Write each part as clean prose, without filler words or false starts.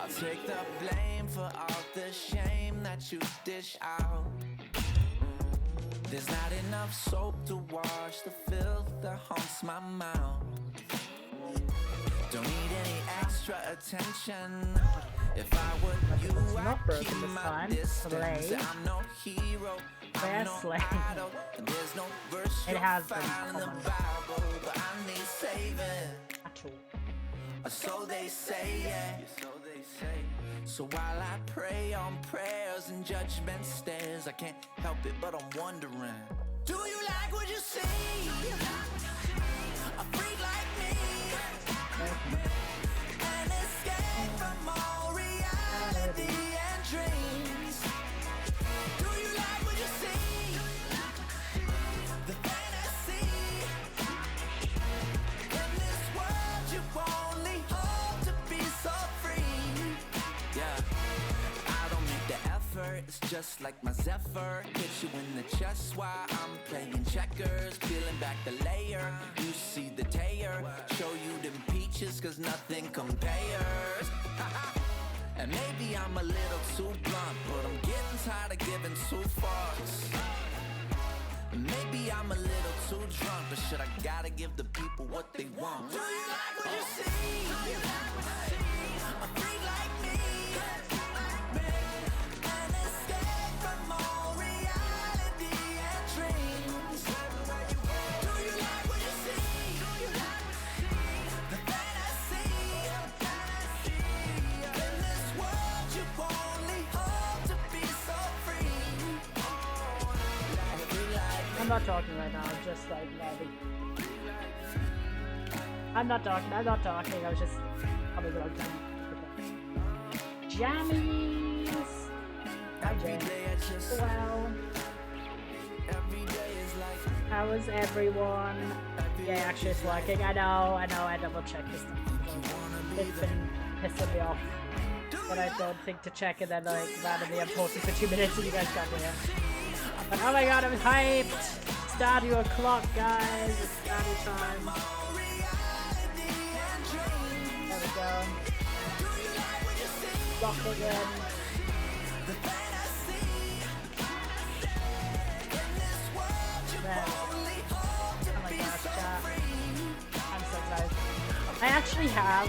I'll take the blame for all the shame that you dish out. There's not enough soap to wash the filth that haunts my mouth. Don't need any extra attention. If I were you, I'd keep my distance. I'm no hero, I'm no idol, and there's no verse you'll find in the Bible, but I need saving. So they say, yeah. So while I pray on prayers and judgment stares, I can't help it, but I'm wondering, do you like what you see? A freak like me, an escape from all reality and dreams. Do you like what you see? The fantasy. In this world you only hope to be so free. Yeah, I don't make the effort, it's just like my Zephyr. Hit you in the chest while I'm playing checkers. Peeling back the layer, you see the tear. Show you them peaches, cause nothing compares. And maybe I'm a little too blunt, but I'm getting tired of giving two fucks. Maybe I'm a little too drunk, but shit, I gotta give the people what they want. Do you like what you see? A freak like me, an escape from all reality and dreams. Do you like what you see? The fantasy. In this world you only hope to be so free. I'm not talking right now, I'm just like laughing. I'm not talking, I was just having a long time. Jammies! Hi Jam. Well, how is everyone? Yeah, actually it's working, I know, I double checked this stuff. It's been pissing me off. But I don't think to check and then like randomly I'm talking for 2 minutes and you guys got here. But oh my god, I'm hyped! Stardew o'clock, guys! It's Stardew time. There we go. Lock again. There. Oh my gosh, chat. I'm so excited. I actually have...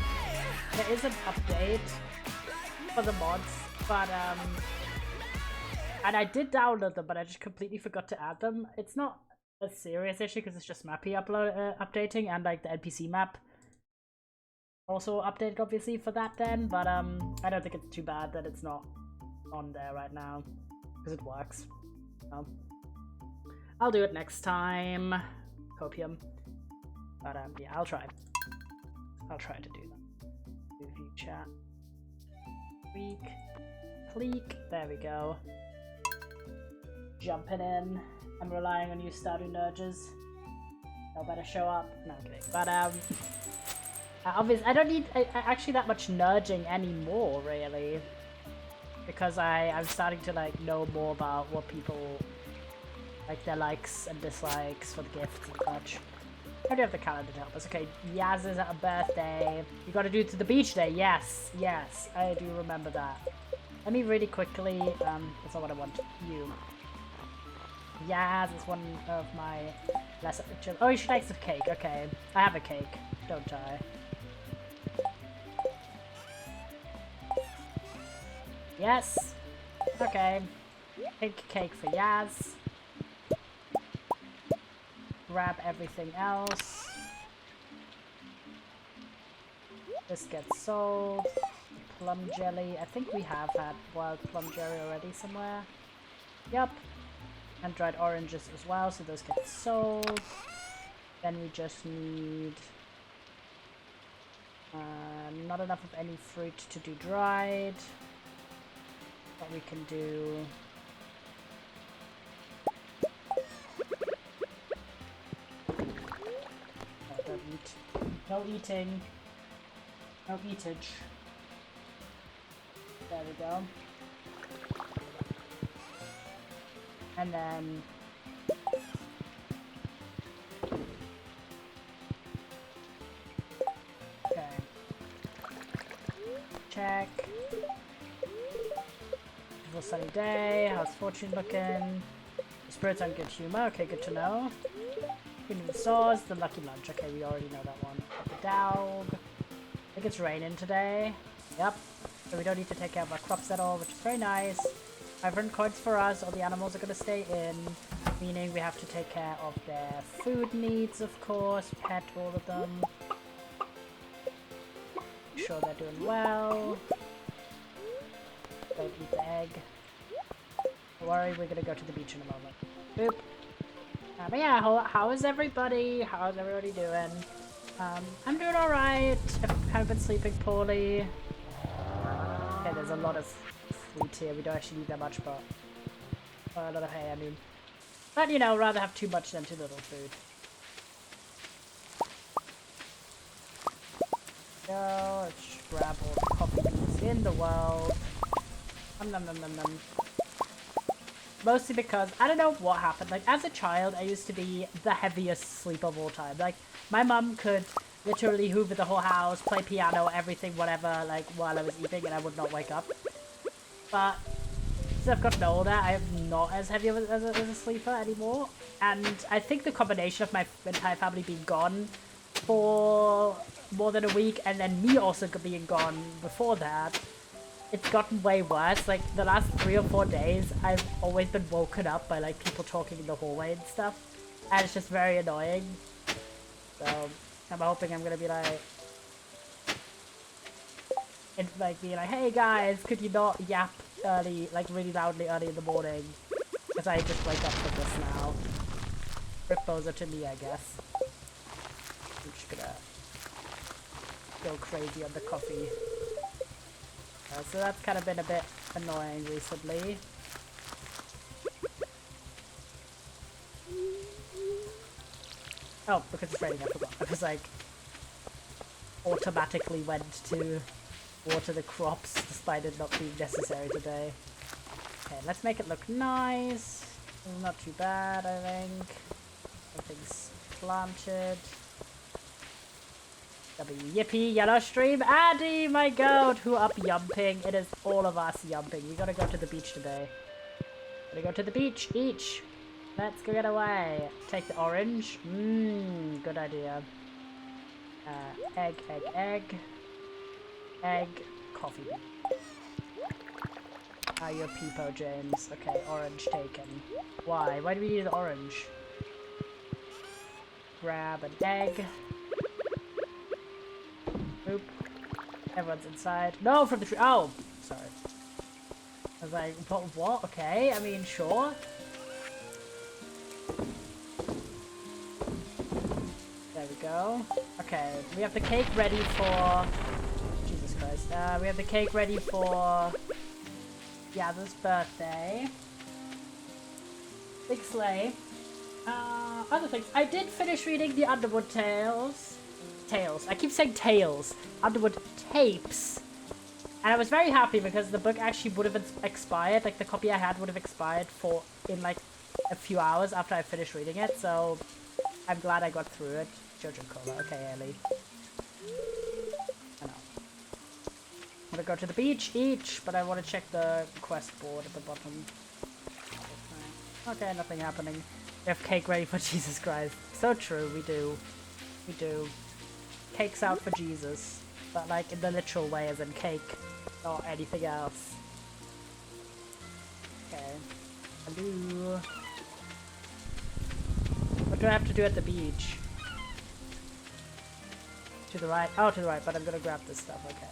There is an update for the mods, but and I did download them, but I just completely forgot to add them. It's not a serious issue because it's just Mappy updating, and like the NPC map also updated obviously for that then, but I don't think it's too bad that it's not on there right now because it works. I'll do it next time. Copium. But yeah, I'll try to do that. Review chat. Click. There we go. Jumping in. I'm relying on you, Stardew nudges. They'll better show up. No, I'm kidding. But obviously, I don't need actually that much nudging anymore, really, because I'm starting to like know more about what people like, their likes and dislikes for the gifts and such. I do have the calendar to help us. Okay, Yaz is at a birthday. You gotta do it to the beach day. Yes, I do remember that. Let me really quickly, that's not what I want. You. Yaz is one of my lesser children. Oh, she likes the cake. Okay, I have a cake. Don't I? Yes. Okay. Pink cake for Yaz. Grab everything else. This gets sold. Plum jelly. I think we have had wild plum jelly already somewhere. Yep. And dried oranges as well, so those get sold. Then we just need not enough of any fruit to do dried. But we can do don't eat. No eating. No eatage. There we go. And then okay. Check. sunny day. How's fortune looking? The spirit's on good humor. Okay, good to know. Queen of the Swords, the lucky lunch. Okay, we already know that one. Got the dog. I think it's raining today. Yep. So we don't need to take care of our crops at all, which is very nice. 500 coins for us. All the animals are going to stay in. Meaning we have to take care of their food needs, of course. Pet all of them. Make sure they're doing well. Don't eat the egg. Don't worry, we're going to go to the beach in a moment. Boop. But yeah, how is everybody? How's everybody doing? I'm doing alright. I've kind of been sleeping poorly. Okay, there's a lot of wheat here. We don't actually need that much, but... a lot of hay, I mean. But, you know, rather have too much than too little food. So, let's grab all the coffee beans in the world. Nom nom nom nom. Mostly because, I don't know what happened, like, as a child, I used to be the heaviest sleeper of all time. Like, my mum could literally hoover the whole house, play piano, everything, whatever, like, while I was eating, and I would not wake up. But, since I've gotten older, I am not as heavy as a sleeper anymore. And I think the combination of my entire family being gone for more than a week, and then me also being gone before that, it's gotten way worse. Like, the last 3 or 4 days, I've always been woken up by, like, people talking in the hallway and stuff. And it's just very annoying. So, I'm hoping I'm gonna be like... being like, hey guys, could you not yap early, like, really loudly early in the morning? Because I just wake up for this now. Rip Boza to me, I guess. I'm just gonna go crazy on the coffee. So that's kind of been a bit annoying recently. Oh, because it's raining, I forgot. I was like, automatically went to water the crops despite it not being necessary today. Okay, let's make it look nice. Not too bad, I think. Everything's planted. Yippee, yellow stream, Addy, my goat, who up yumping? It is all of us yumping. We gotta go to the beach today. Gotta go to the beach, each. Let's go get away. Take the orange. Good idea. Egg, egg, egg. Egg, coffee. Ah, you're Peepo, James. Okay, orange taken. Why? Why do we need the orange? Grab an egg. Boop. Everyone's inside. No, from the tree. Oh, sorry. I was like, what? Okay, I mean, sure. There we go. Okay, we have the cake ready for... Jesus Christ. We have the cake ready for... Yada's birthday. Big sleigh. Other things. I did finish reading the Underwood Tales. I keep saying tales. Underwood Tapes. And I was very happy because the book actually would have expired. Like, the copy I had would have expired in like a few hours after I finished reading it. So I'm glad I got through it. Jojo Cola. Okay, Ellie. I know. I'm gonna go to the beach each, but I want to check the quest board at the bottom. Okay, nothing happening. We have cake ready for Jesus Christ. So true, we do. We do. Cake's out for Jesus. But like in the literal way as in cake, not anything else. Okay. Hello. What do I have to do at the beach? To the right? Oh, to the right, but I'm gonna grab this stuff, okay.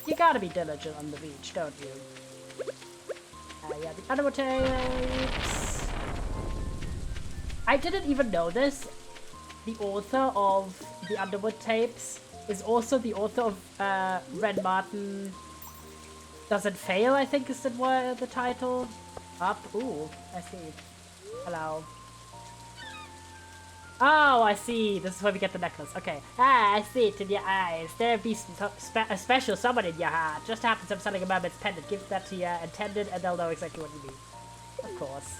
You gotta be diligent on the beach, don't you? Yeah, the Underwood Tapes. I didn't even know this. The author of the Underwood Tapes is also the author of Red Martin Doesn't Fail, I think is the title. Up. Ooh, I see. Hello. Oh, I see. This is where we get the necklace. Okay. Ah, I see it in your eyes. There be a special someone in your heart. Just happens I'm selling a mermaid's pendant. Give that to your attendant and they'll know exactly what you mean. Of course.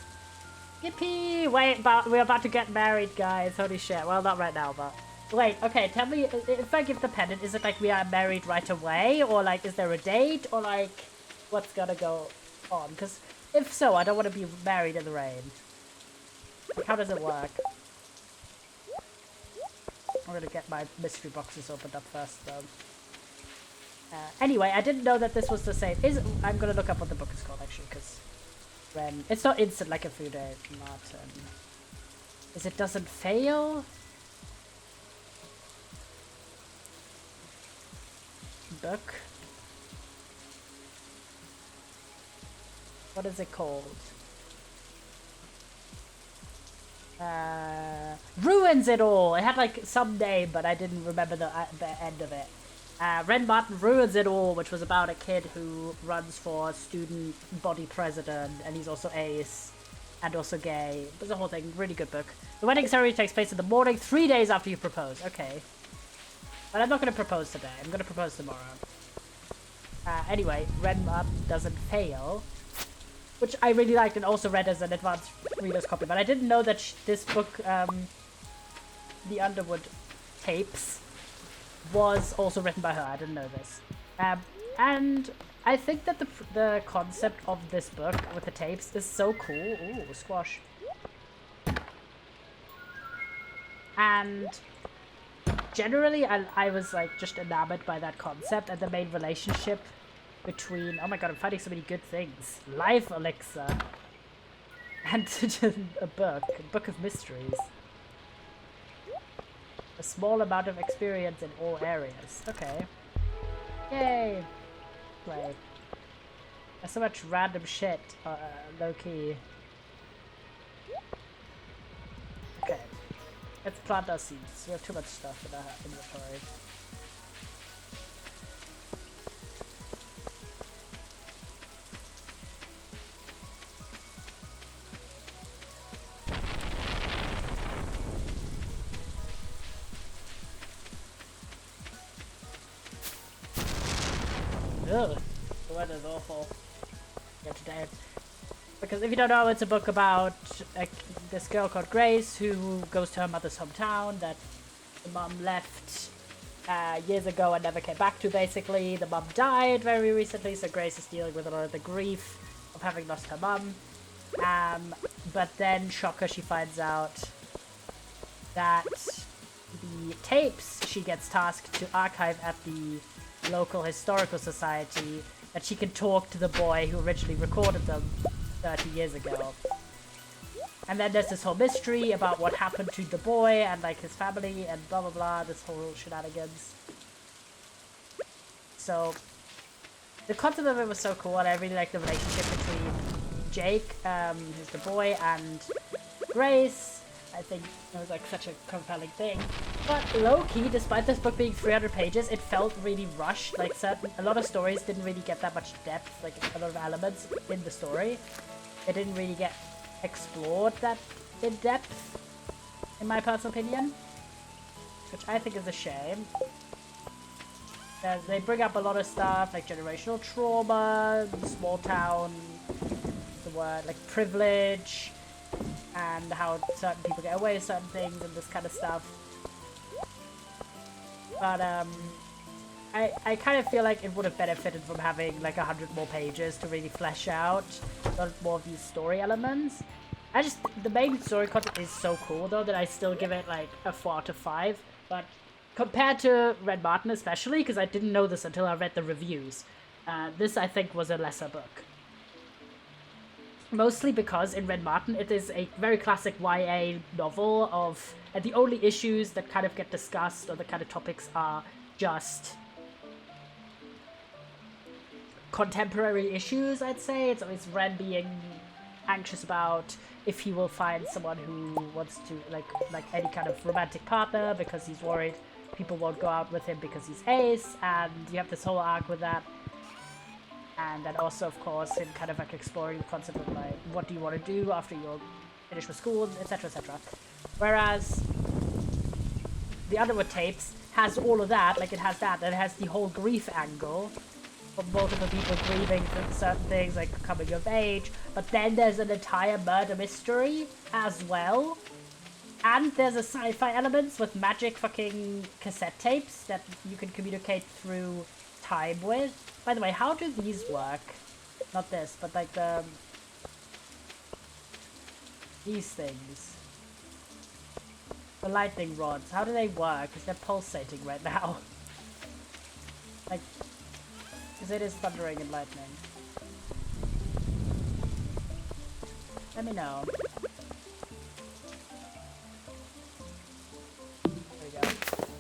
Yippee! Wait, we're about to get married, guys. Holy shit. Well, not right now, but... Wait, okay, tell me, if I give the pendant, is it like we are married right away? Or like, is there a date? Or like, what's gonna go on. Because if so, I don't want to be married in the rain. Like, how does it work? I'm gonna get my mystery boxes opened up first, though. Anyway, I didn't know that this was the same. I'm gonna look up what the book is called, actually, because it's not instant like a Food Martin. Is it Doesn't Fail? Book? What is it called? Ruins It All! It had like some name, but I didn't remember the end of it. Ren Martin Ruins It All, which was about a kid who runs for student body president, and he's also ace, and also gay. It was a whole thing. Really good book. The wedding ceremony takes place in the morning, 3 days after you propose. Okay. But I'm not going to propose today. I'm going to propose tomorrow. Anyway, Ren Martin Doesn't Fail, which I really liked and also read as an advanced reader's copy. But I didn't know that this book, The Underwood Tapes, was also written by her. I didn't know this. And I think that the concept of this book with the tapes is so cool. Ooh, squash. And generally, I was like just enamored by that concept and the main relationship between... Oh my god, I'm finding so many good things. Life elixir. And a book of mysteries. A small amount of experience in all areas. Okay. Yay! Play. There's so much random shit, low-key. Okay. Let's plant our seeds. We have too much stuff in our inventory. Ugh, the weather's awful here today. Because if you don't know, it's a book about this girl called Grace who goes to her mother's hometown that the mom left years ago and never came back to, basically. The mom died very recently, so Grace is dealing with a lot of the grief of having lost her mom. But then, shocker, she finds out that the tapes she gets tasked to archive at the local historical society, that she can talk to the boy who originally recorded them 30 years ago. And then there's this whole mystery about what happened to the boy and like his family and blah blah blah, this whole shenanigans. So the concept of it was so cool, and I really liked the relationship between Jake, who's the boy, and Grace. I think it was like such a compelling thing. But low-key, despite this book being 300 pages, it felt really rushed. Like a lot of stories didn't really get that much depth, like a lot of elements in the story. It didn't really get explored that in depth, in my personal opinion. Which I think is a shame. They bring up a lot of stuff, like generational trauma, small town, the word, like privilege, and how certain people get away with certain things and this kind of stuff. But I kind of feel like it would have benefited from having like 100 more pages to really flesh out a lot more of these story elements. The main story content is so cool though that I still give it like a 4 out of 5. But compared to Red Martin especially, because I didn't know this until I read the reviews, this I think was a lesser book. Mostly because in Red Martin it is a very classic YA novel of, and the only issues that kind of get discussed or the kind of topics are just contemporary issues, I'd say. It's always Ren being anxious about if he will find someone who wants to like any kind of romantic partner, because he's worried people won't go out with him because he's ace, and you have this whole arc with that. And then also, of course, him kind of like exploring the concept of like, what do you want to do after you're finished with school, etc, etc. Whereas the Underwood Tapes has all of that, like it has that, and it has the whole grief angle of multiple people grieving for certain things, like coming of age, but then there's an entire murder mystery as well. And there's a sci-fi elements with magic fucking cassette tapes that you can communicate through time with. By the way, how do these work? Not this, but like these things. The lightning rods. How do they work? Because they're pulsating right now. Like, because it is thundering and lightning. Let me know. There we go.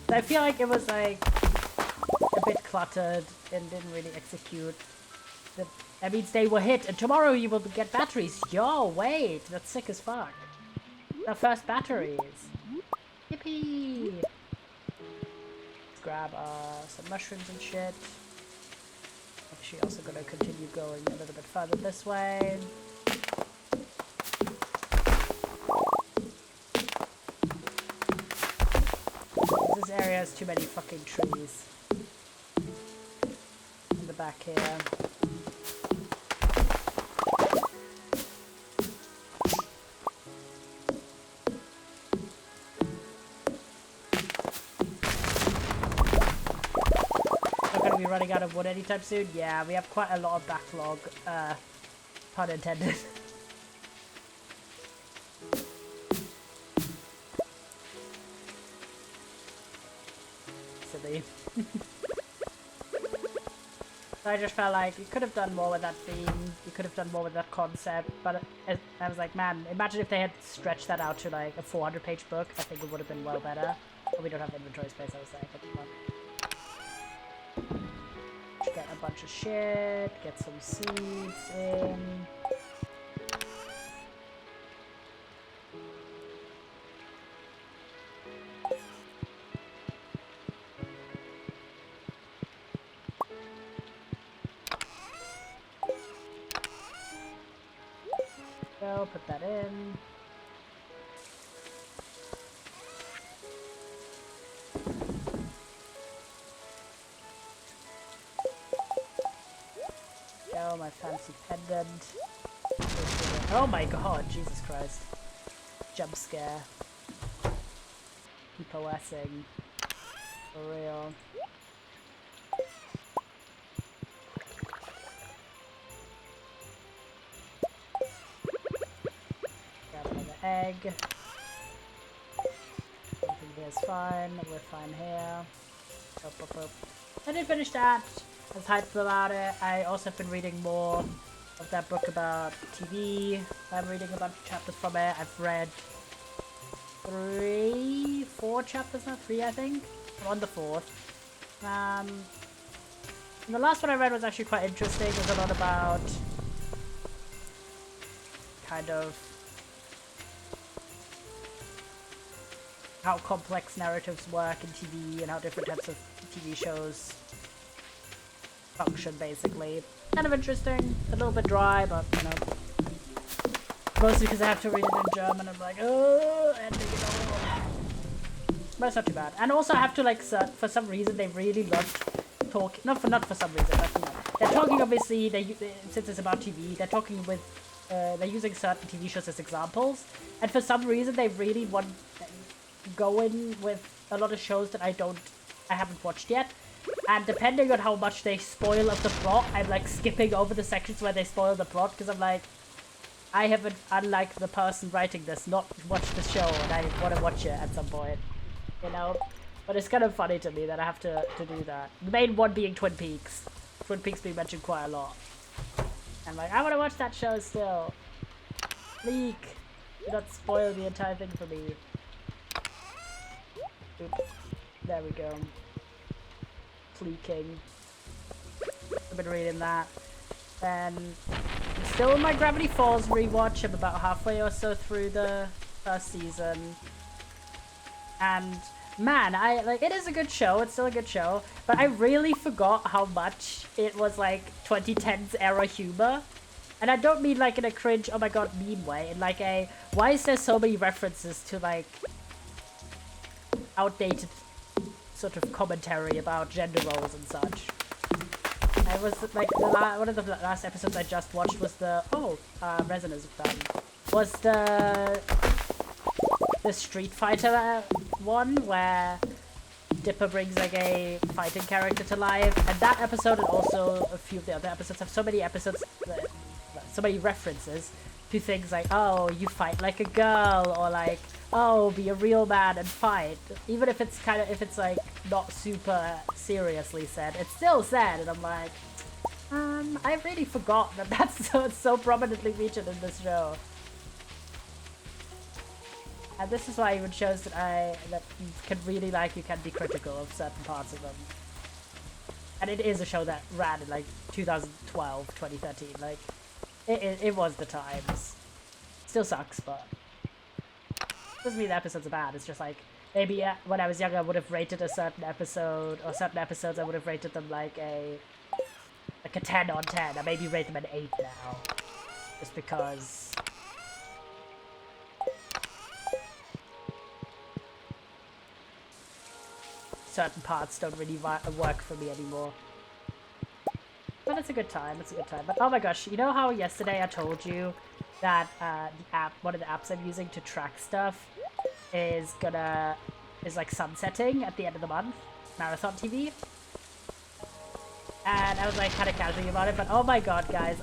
So I feel like it was like a bit cluttered and didn't really execute. That means they were hit, and tomorrow you will get batteries. Yo, wait, that's sick as fuck. The first batteries. Yippee! Let's grab some mushrooms and shit. Actually, also gonna continue going a little bit further this way. This area has too many fucking trees. In the back here. Be running out of wood anytime soon. Yeah, we have quite a lot of backlog, pun intended. Silly. So I just felt like you could have done more with that theme, you could have done more with that concept, but I was like, man, imagine if they had stretched that out to like a 400-page book. I think it would have been well better. But we don't have inventory space, I was like, but come on. Get a bunch of shit, get some seeds in. Go, put that in. My fancy pendant. Oh my god, Jesus Christ. Jump scare. Keep OSing. For real. Grab another egg. Everything here is fine. We're fine here. I didn't finish that. I was hyped about it. I also have been reading more of that book about TV. I'm reading a bunch of chapters from it. I've read 4 chapters now? 3, I think. I'm on the 4th. And the last one I read was actually quite interesting. It was a lot about kind of how complex narratives work in TV and how different types of TV shows function, basically. Kind of interesting, a little bit dry, but you know, mostly because I have to read it in German. I'm like, oh, and you know, but it's not too bad. And also I have to like for some reason they really love talking. Not for some reason, but you know, they're talking. Obviously, since it's about TV, they're talking with they're using certain TV shows as examples, and for some reason they really want go in with a lot of shows that I haven't watched yet. And depending on how much they spoil of the plot, I'm like skipping over the sections where they spoil the plot, because I'm like, I haven't, unlike the person writing this, not watched the show, and I want to watch it at some point, you know? But it's kind of funny to me that I have to do that. The main one being Twin Peaks. Twin Peaks being mentioned quite a lot. I'm like, I want to watch that show still. Leak! Do not spoil the entire thing for me. Oop. There we go. Leaking. I've been reading that. Then I'm still in my Gravity Falls rewatch. I'm about halfway or so through the first season. And man, it is a good show. It's still a good show, but I really forgot how much it was like 2010s era humor. And I don't mean like in a cringe, oh my god, meme way. In like a, why is there so many references to like outdated sort of commentary about gender roles and such. I was like, one of the last episodes I just watched was the Resonance was the Street Fighter one where Dipper brings like a fighting character to life, and that episode and also a few of the other episodes have so many so many references to things like, oh, you fight like a girl, or like, oh, be a real man and fight. Even if it's if it's like not super seriously said, it's still said, and I'm like, I really forgot that that's so prominently featured in this show. And this is why even shows that you can really like, you can be critical of certain parts of them. And it is a show that ran in like 2012, 2013, like, it was the times. Still sucks, but doesn't mean the episodes are bad, it's just like, maybe when I was younger I would have rated a certain episode, or certain episodes I would have rated them like a 10 on 10, I maybe rate them an 8 now. Just because... certain parts don't really work for me anymore. But it's a good time, it's a good time. But oh my gosh, you know how yesterday I told you that one of the apps I'm using to track stuff is like sunsetting at the end of the month? Marathon TV? And I was like kind of casually about it, but oh my god guys,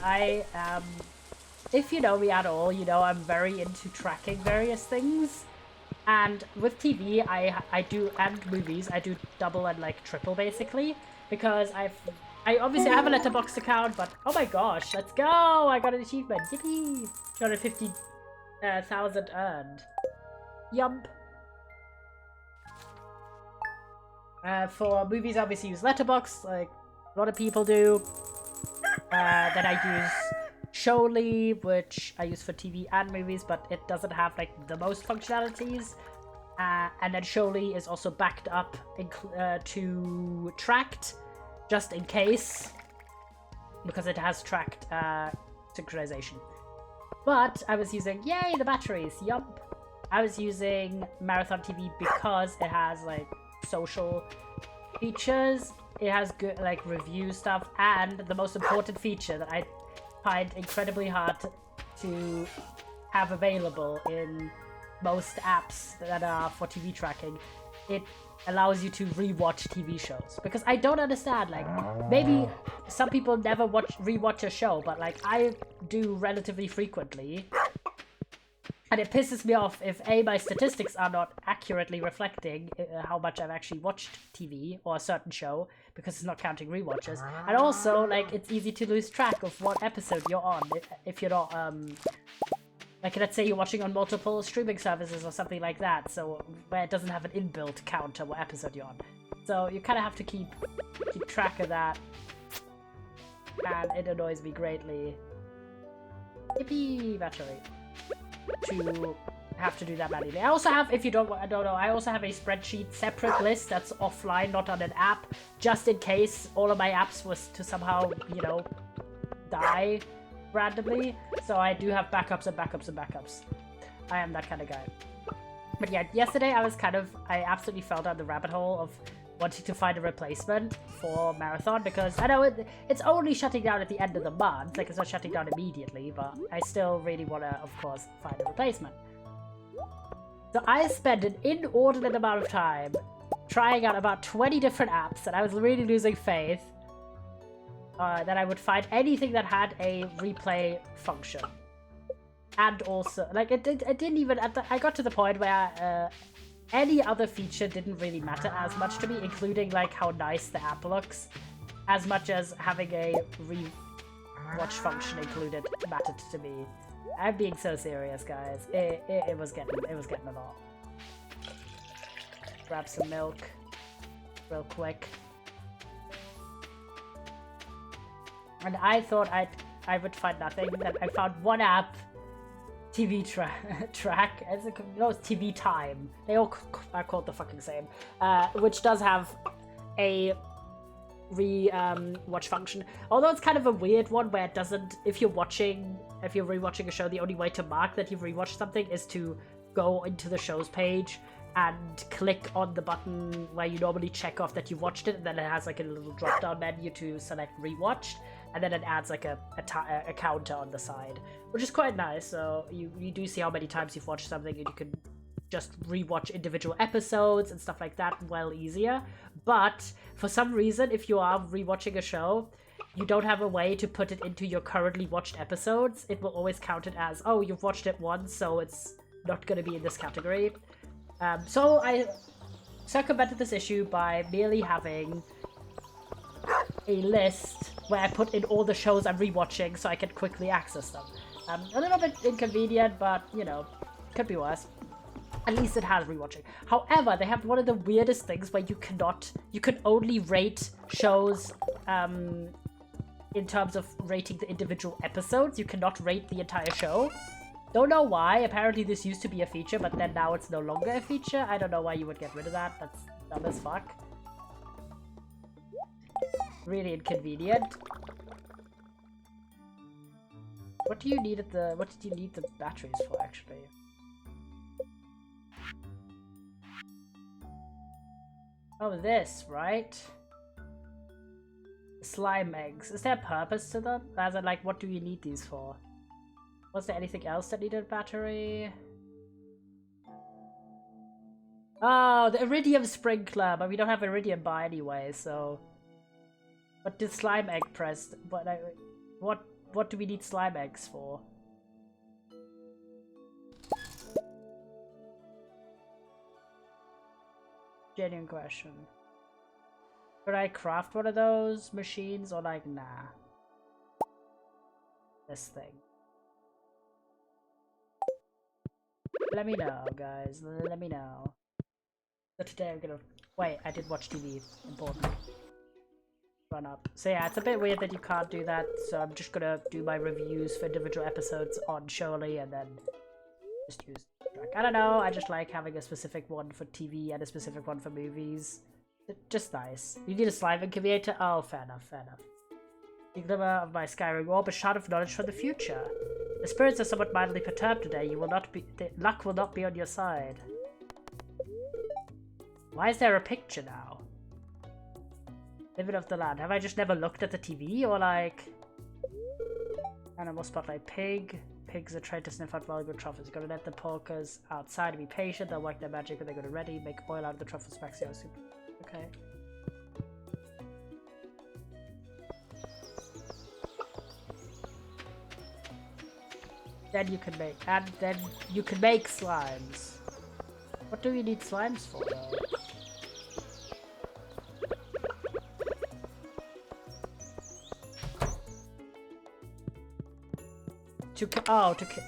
if you know me at all, you know I'm very into tracking various things. And with TV, I do, and movies, I do double and like triple basically, because I obviously have a Letterboxd account, but oh my gosh, let's go! I got an achievement, yippee! 250,000 earned. Yump. For movies, I obviously use Letterboxd, like a lot of people do. Then I use Showly, which I use for TV and movies, but it doesn't have like the most functionalities. And then Showly is also backed up to Tracked, just in case, because it has Tracked synchronization. But I was using, yay, the batteries, yump. I was using Marathon TV because it has like social features, it has good like review stuff, and the most important feature that I find incredibly hard to have available in most apps that are for TV tracking, it allows you to rewatch TV shows. Because I don't understand, like, maybe some people never rewatch a show, but like I do relatively frequently. And it pisses me off if my statistics are not accurately reflecting how much I've actually watched TV or a certain show, because it's not counting rewatches. And also, like, it's easy to lose track of what episode you're on if you're not, like, let's say you're watching on multiple streaming services or something like that, so where it doesn't have an inbuilt counter what episode you're on. So you kind of have to keep track of that, and it annoys me greatly. Yippee, battery. To have to do that manually. I also have, if you don't know, I also have a spreadsheet separate list that's offline, not on an app, just in case all of my apps was to somehow, you know, die randomly. So I do have backups and backups and backups. I am that kind of guy. But yeah, yesterday I absolutely fell down the rabbit hole of wanting to find a replacement for Marathon, because I know it's only shutting down at the end of the month, like it's not shutting down immediately, but I still really want to, of course, find a replacement. So I spent an inordinate amount of time trying out about 20 different apps, and I was really losing faith that I would find anything that had a replay function. And also, like, it didn't even, I got to the point where any other feature didn't really matter as much to me, including like how nice the app looks, as much as having a rewatch function included mattered to me. I'm being so serious, guys. It was getting a lot. Grab some milk real quick. And I thought I would find nothing. Then I found one app, TV track, as it's TV Time. They all are called the fucking same. Which does have a watch function. Although it's kind of a weird one where it doesn't. If you're rewatching a show, the only way to mark that you've rewatched something is to go into the show's page and click on the button where you normally check off that you've watched it, and then it has like a little drop down menu to select rewatched, and then it adds like a counter on the side, which is quite nice. So you do see how many times you've watched something, and you can just rewatch individual episodes and stuff like that well easier. But for some reason, if you are rewatching a show, you don't have a way to put it into your currently watched episodes. It will always count it as, oh, you've watched it once, so it's not going to be in this category. So I circumvented this issue by merely having a list where I put in all the shows I'm rewatching so I can quickly access them. A little bit inconvenient, but, you know, could be worse. At least it has rewatching. However, they have one of the weirdest things where you can only rate shows, in terms of rating the individual episodes. You cannot rate the entire show. Don't know why. Apparently this used to be a feature, but then now it's no longer a feature. I don't know why you would get rid of that. That's dumb as fuck. Really inconvenient. What do you need what did you need the batteries for, actually? Oh, this, right? Slime eggs. Is there a purpose to them? As in, like, what do you need these for? Was there anything else that needed battery? Oh, the iridium sprinkler, but we don't have iridium bar anyway, so... But the slime egg pressed, but what do we need slime eggs for? Genuine question. Could I craft one of those machines, or like, nah? This thing. Let me know, guys. Let me know. So today I'm gonna... Wait, I did watch TV. Important. Run up. So yeah, it's a bit weird that you can't do that, so I'm just gonna do my reviews for individual episodes on Surely, and then just use track. I don't know, I just like having a specific one for TV and a specific one for movies. Just nice. You need a slime incubator? Oh, fair enough, fair enough. The glimmer of my Skyrim orb, a shard of knowledge for the future. The spirits are somewhat mildly perturbed today. You will not be... luck will not be on your side. Why is there a picture now? Living of the land. Have I just never looked at the TV, or like... Animal spotlight. Pig. Pigs are trained to sniff out valuable truffles. You gotta let the porkers outside and be patient. They'll work their magic when they get ready. Make oil out of the truffles. Maxio soup. Okay. Then you can make, and then you can make slimes. What do we need slimes for, though?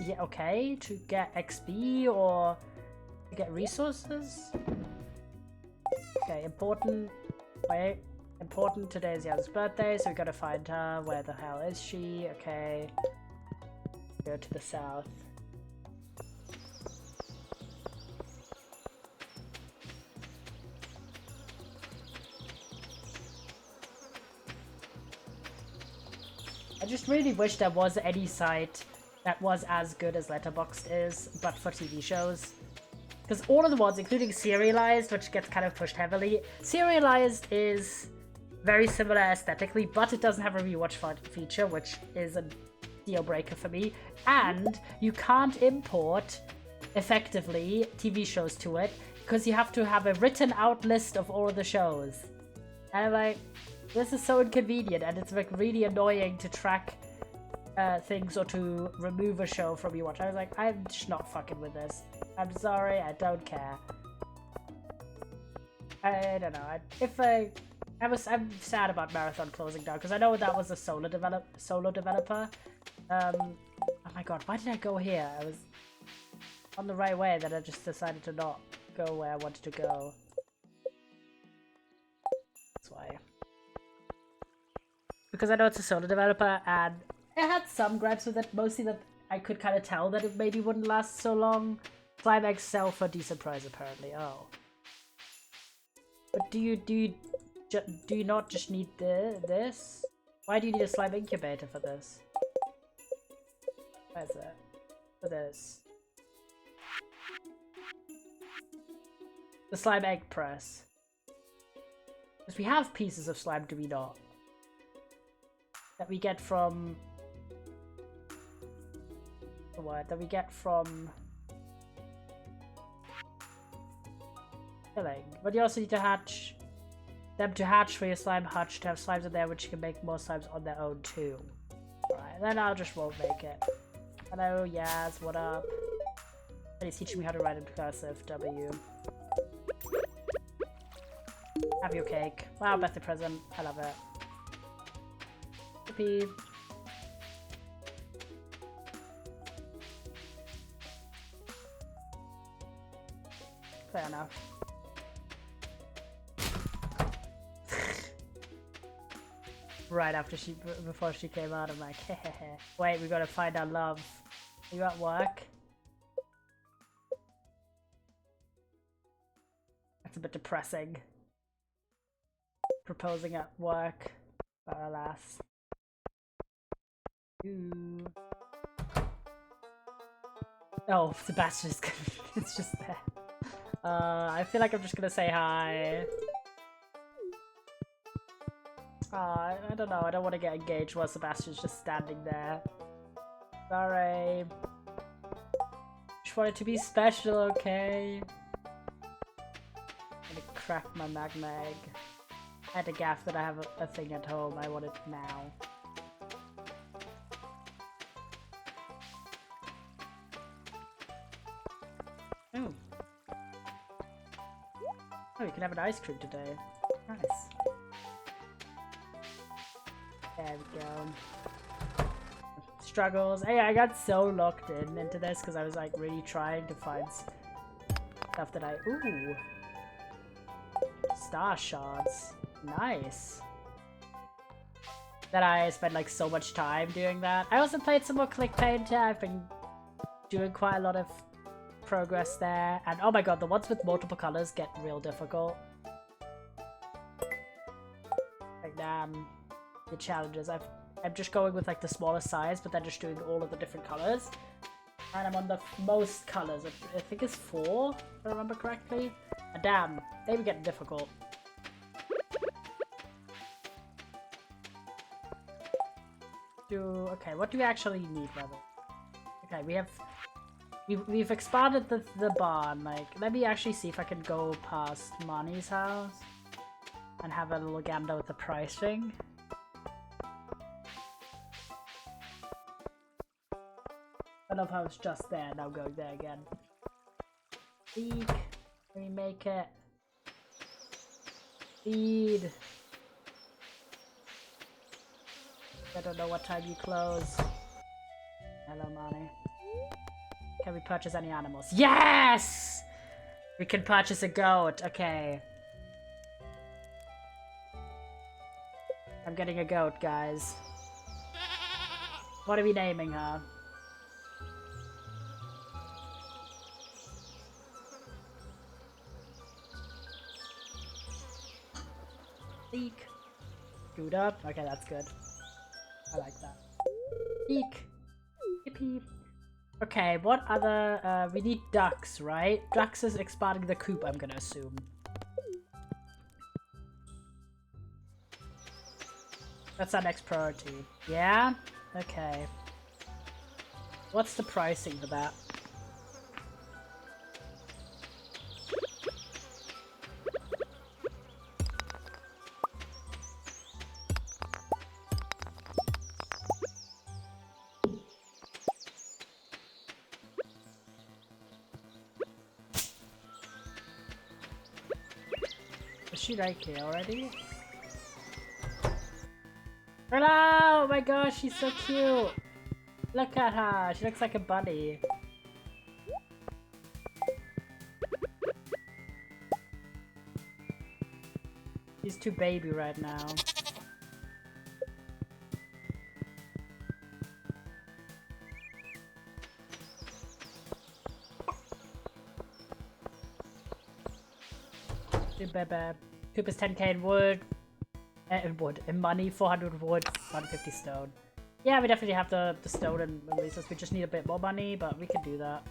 Yeah, okay, to get XP or to get resources? Okay, important, wait, important, today's Yana's birthday, so we gotta find her. Where the hell is she? Okay. Go to the south. I just really wish there was any site that was as good as Letterboxd is, but for TV shows. Because all of the ones, including Serialized, which gets kind of pushed heavily, Serialized is very similar aesthetically, but it doesn't have a rewatch feature, which is a deal breaker for me. And you can't import, effectively, TV shows to it, because you have to have a written out list of all of the shows. And I'm like, this is so inconvenient, and it's like really annoying to track things or to remove a show from your watch. I was like, I'm just not fucking with this. I'm sorry, I don't care. I don't know. I'm sad about Marathon closing down because I know that was a solo developer. Oh my god, why did I go here? I was on the right way, then I just decided to not go where I wanted to go. That's why. Because I know it's a solo developer, and it had some gripes with it, mostly that I could kind of tell that it maybe wouldn't last so long. Slime eggs sell for a decent price, apparently. Oh. But do you not just need this? Why do you need a slime incubator for this? Where's it? For this. The slime egg press. Because we have pieces of slime, do we not? That we get from... The word that we get from... Killing. But you also need to hatch them to hatch for your slime hutch to have slimes in there, which can make more slimes on their own too. Alright, then I'll just won't make it. Hello, Yaz, what up? And he's teaching me how to write in cursive. W. Have your cake. Wow, birthday present. I love it. Yippee. Fair enough. Right after before she came out, I'm like, hehehe. Wait, we gotta find our love. Are you at work? That's a bit depressing. Proposing at work, but alas. Ooh. Oh, Sebastian's it's just there. I feel like I'm just gonna say hi. I don't know, I don't want to get engaged while Sebastian's just standing there. Sorry. Just want it to be special, okay? I'm gonna crack my magma egg. I had to gaff that I have a thing at home, I want it now. Ooh. Oh, you can have an ice cream today. Nice. There we go. Struggles. Hey, I got so locked into this because I was like really trying to find stuff that I... Ooh. Star shards. Nice. That I spent like so much time doing that. I also played some more Click Painter. I've been doing quite a lot of progress there. And oh my god, the ones with multiple colors get real difficult. Like damn. The challenges. I'm just going with like the smaller size, but then just doing all of the different colors. And I'm on the most colors. I think it's 4, if I remember correctly. And damn, they were getting difficult. Okay, what do we actually need, level? Okay, we've expanded the barn. Like, let me actually see if I can go past Marnie's house and have a little gander with the pricing. I love how it's just there, now going there again. Eek. Can we make it? Feed. I don't know what time you close. Hello, Money. Can we purchase any animals? Yes! We can purchase a goat. Okay. I'm getting a goat, guys. What are we naming her? Eek. Screwed up. Okay, that's good. I like that. Eek. Yippee. Okay, what other... we need ducks, right? Ducks is expanding the coop, I'm gonna assume. That's our next priority. Yeah? Okay. What's the pricing for that? Is she right here already? Hello! Oh my gosh, she's so cute! Look at her! She looks like a bunny. She's too baby right now. Coop is 10k in wood. In money, 400 wood, 150 stone. Yeah, we definitely have the stone and releases. We just need a bit more money, but we can do that.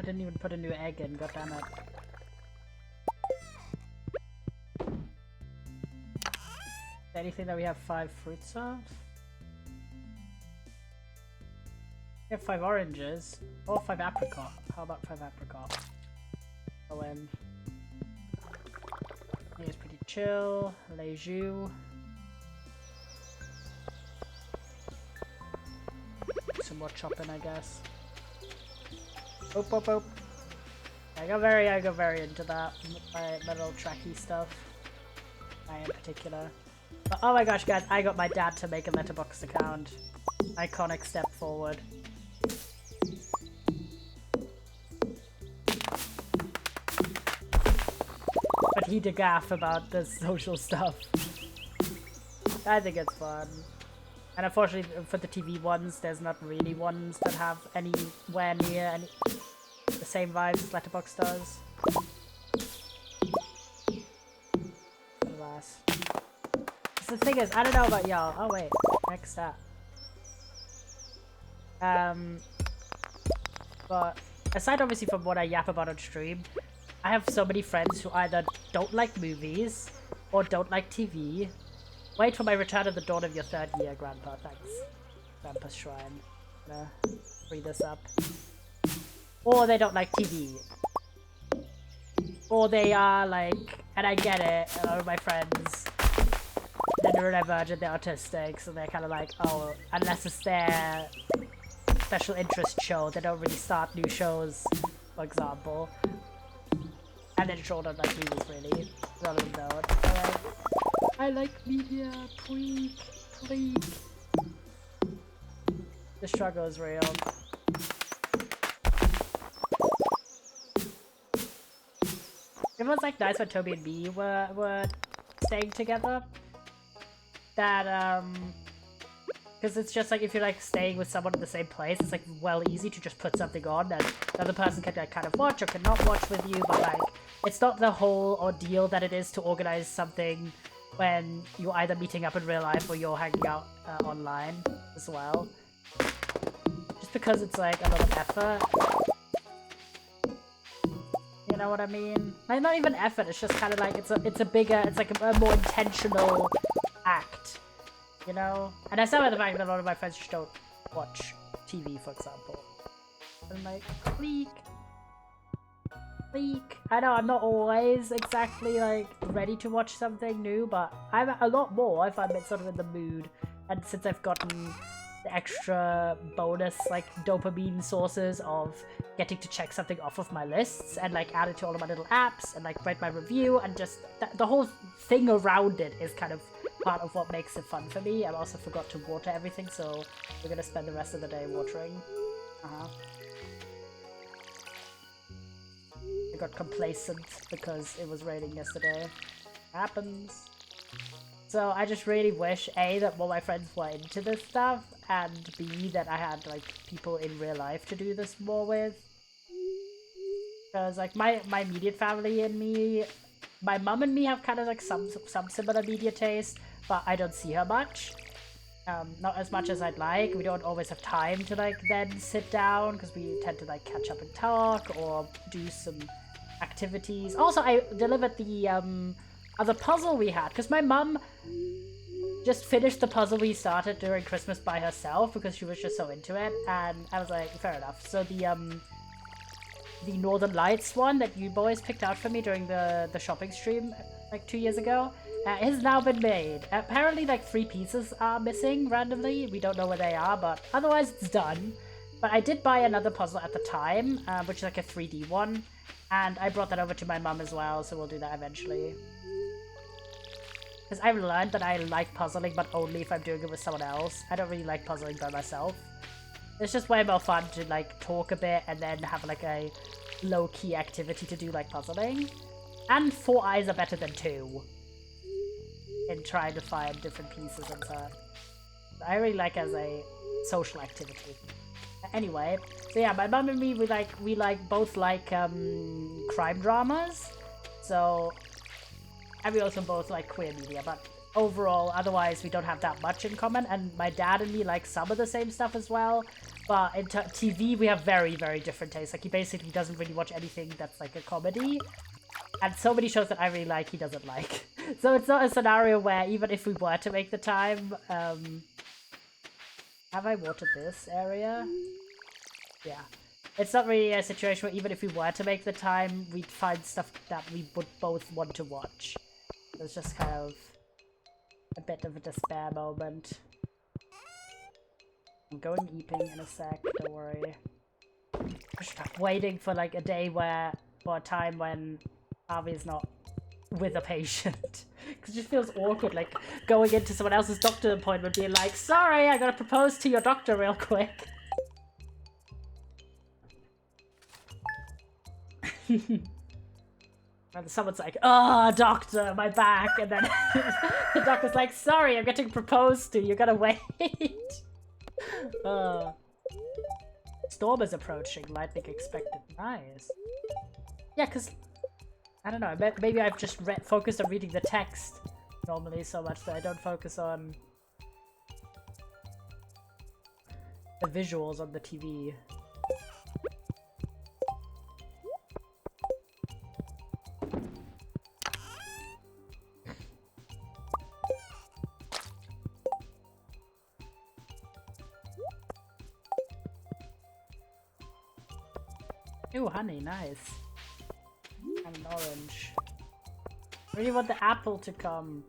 didn't even put a new egg in, god damn it. Anything that we have 5 fruits of? We have 5 oranges. Or 5 apricot. How about 5 apricot? Go in. He's pretty chill. Les jus. Some more chopping, I guess. Oop, oop, oop. I got very into that. My little tracky stuff. I in particular. But oh my gosh, guys, I got my dad to make a Letterboxd account. Iconic step forward. But he did gaff about the social stuff. I think it's fun. And unfortunately for the TV ones, there's not really ones that have anywhere near the same vibes as Letterboxd does. Alas. The thing is, I don't know about y'all. Oh wait, next step. But aside obviously from what I yap about on stream, I have so many friends who either don't like movies or don't like TV. Wait for my return at the dawn of your 3rd year, Grandpa. Thanks. Grandpa's shrine. I'm gonna free this up. Or they don't like TV. Or they are like, and I get it, a lot of my friends, they're neurodivergent, they're autistic, so they're kind of like, oh, unless it's their special interest show, they don't really start new shows, for example. And then sure don't like movies, really. None of them don't. They're like, I like media, tweak. The struggle is real. It was like nice when Toby and me were staying together. That because it's just like if you're like staying with someone in the same place, it's like well easy to just put something on and the other person can like kind of watch or cannot watch with you, but like it's not the whole ordeal that it is to organize something when you're either meeting up in real life or you're hanging out online as well. Just because it's like a lot of effort. You know what I mean? Like not even effort, it's just kind of like it's like a more intentional act, you know? And I stand by the fact that a lot of my friends just don't watch TV, for example. And like, click. I know I'm not always exactly like ready to watch something new, but I'm a lot more if I'm sort of in the mood. And since I've gotten the extra bonus like dopamine sources of getting to check something off of my lists and like add it to all of my little apps and like write my review and just the whole thing around it is kind of part of what makes it fun for me. I also forgot to water everything, so we're gonna spend the rest of the day watering. I got complacent because it was raining yesterday. Happens. So I just really wish A, that more my friends were into this stuff, and B, that I had like people in real life to do this more with. Because like my immediate family and me, my mum and me have kind of like some similar media taste, but I don't see her much. Not as much as I'd like. We don't always have time to like then sit down because we tend to like catch up and talk or do some activities. Also, I delivered the other puzzle we had because my mum just finished the puzzle we started during Christmas by herself because she was just so into it, and I was like, fair enough. So the Northern Lights one that you boys picked out for me during the shopping stream like 2 years ago has now been made. Apparently like 3 pieces are missing randomly. We don't know where they are, but otherwise it's done. But I did buy another puzzle at the time, which is like a 3D one, and I brought that over to my mum as well, so we'll do that eventually. Because I've learned that I like puzzling, but only if I'm doing it with someone else. I don't really like puzzling by myself. It's just way more fun to like talk a bit and then have like a low-key activity to do like puzzling. And 4 eyes are better than 2 in trying to find different pieces and stuff. I really like as a social activity. Anyway, so yeah, my mum and me, we both like crime dramas. So, and we also both like queer media, but overall, otherwise we don't have that much in common, and my dad and me like some of the same stuff as well, but in TV we have very, very different tastes. Like, he basically doesn't really watch anything that's like a comedy, and so many shows that I really like, he doesn't like. So it's not a scenario where even if we were to make the time, have I watered this area? Yeah. It's not really a situation where even if we were to make the time, we'd find stuff that we would both want to watch. It's just kind of a bit of a despair moment. I'm going eeping in a sec, don't worry. I'm waiting for like a day or a time when Harvey's not with a patient. Because it just feels awkward, like going into someone else's doctor appointment being like, sorry, I gotta propose to your doctor real quick. And someone's like, oh, doctor, my back. And then the doctor's like, sorry, I'm getting proposed to. You gotta wait. Storm is approaching. Lightning expected. Nice. Yeah, because, I don't know, maybe I've just focused on reading the text normally so much that I don't focus on the visuals on the TV. Ooh, honey, nice. And an orange. I really want the apple to come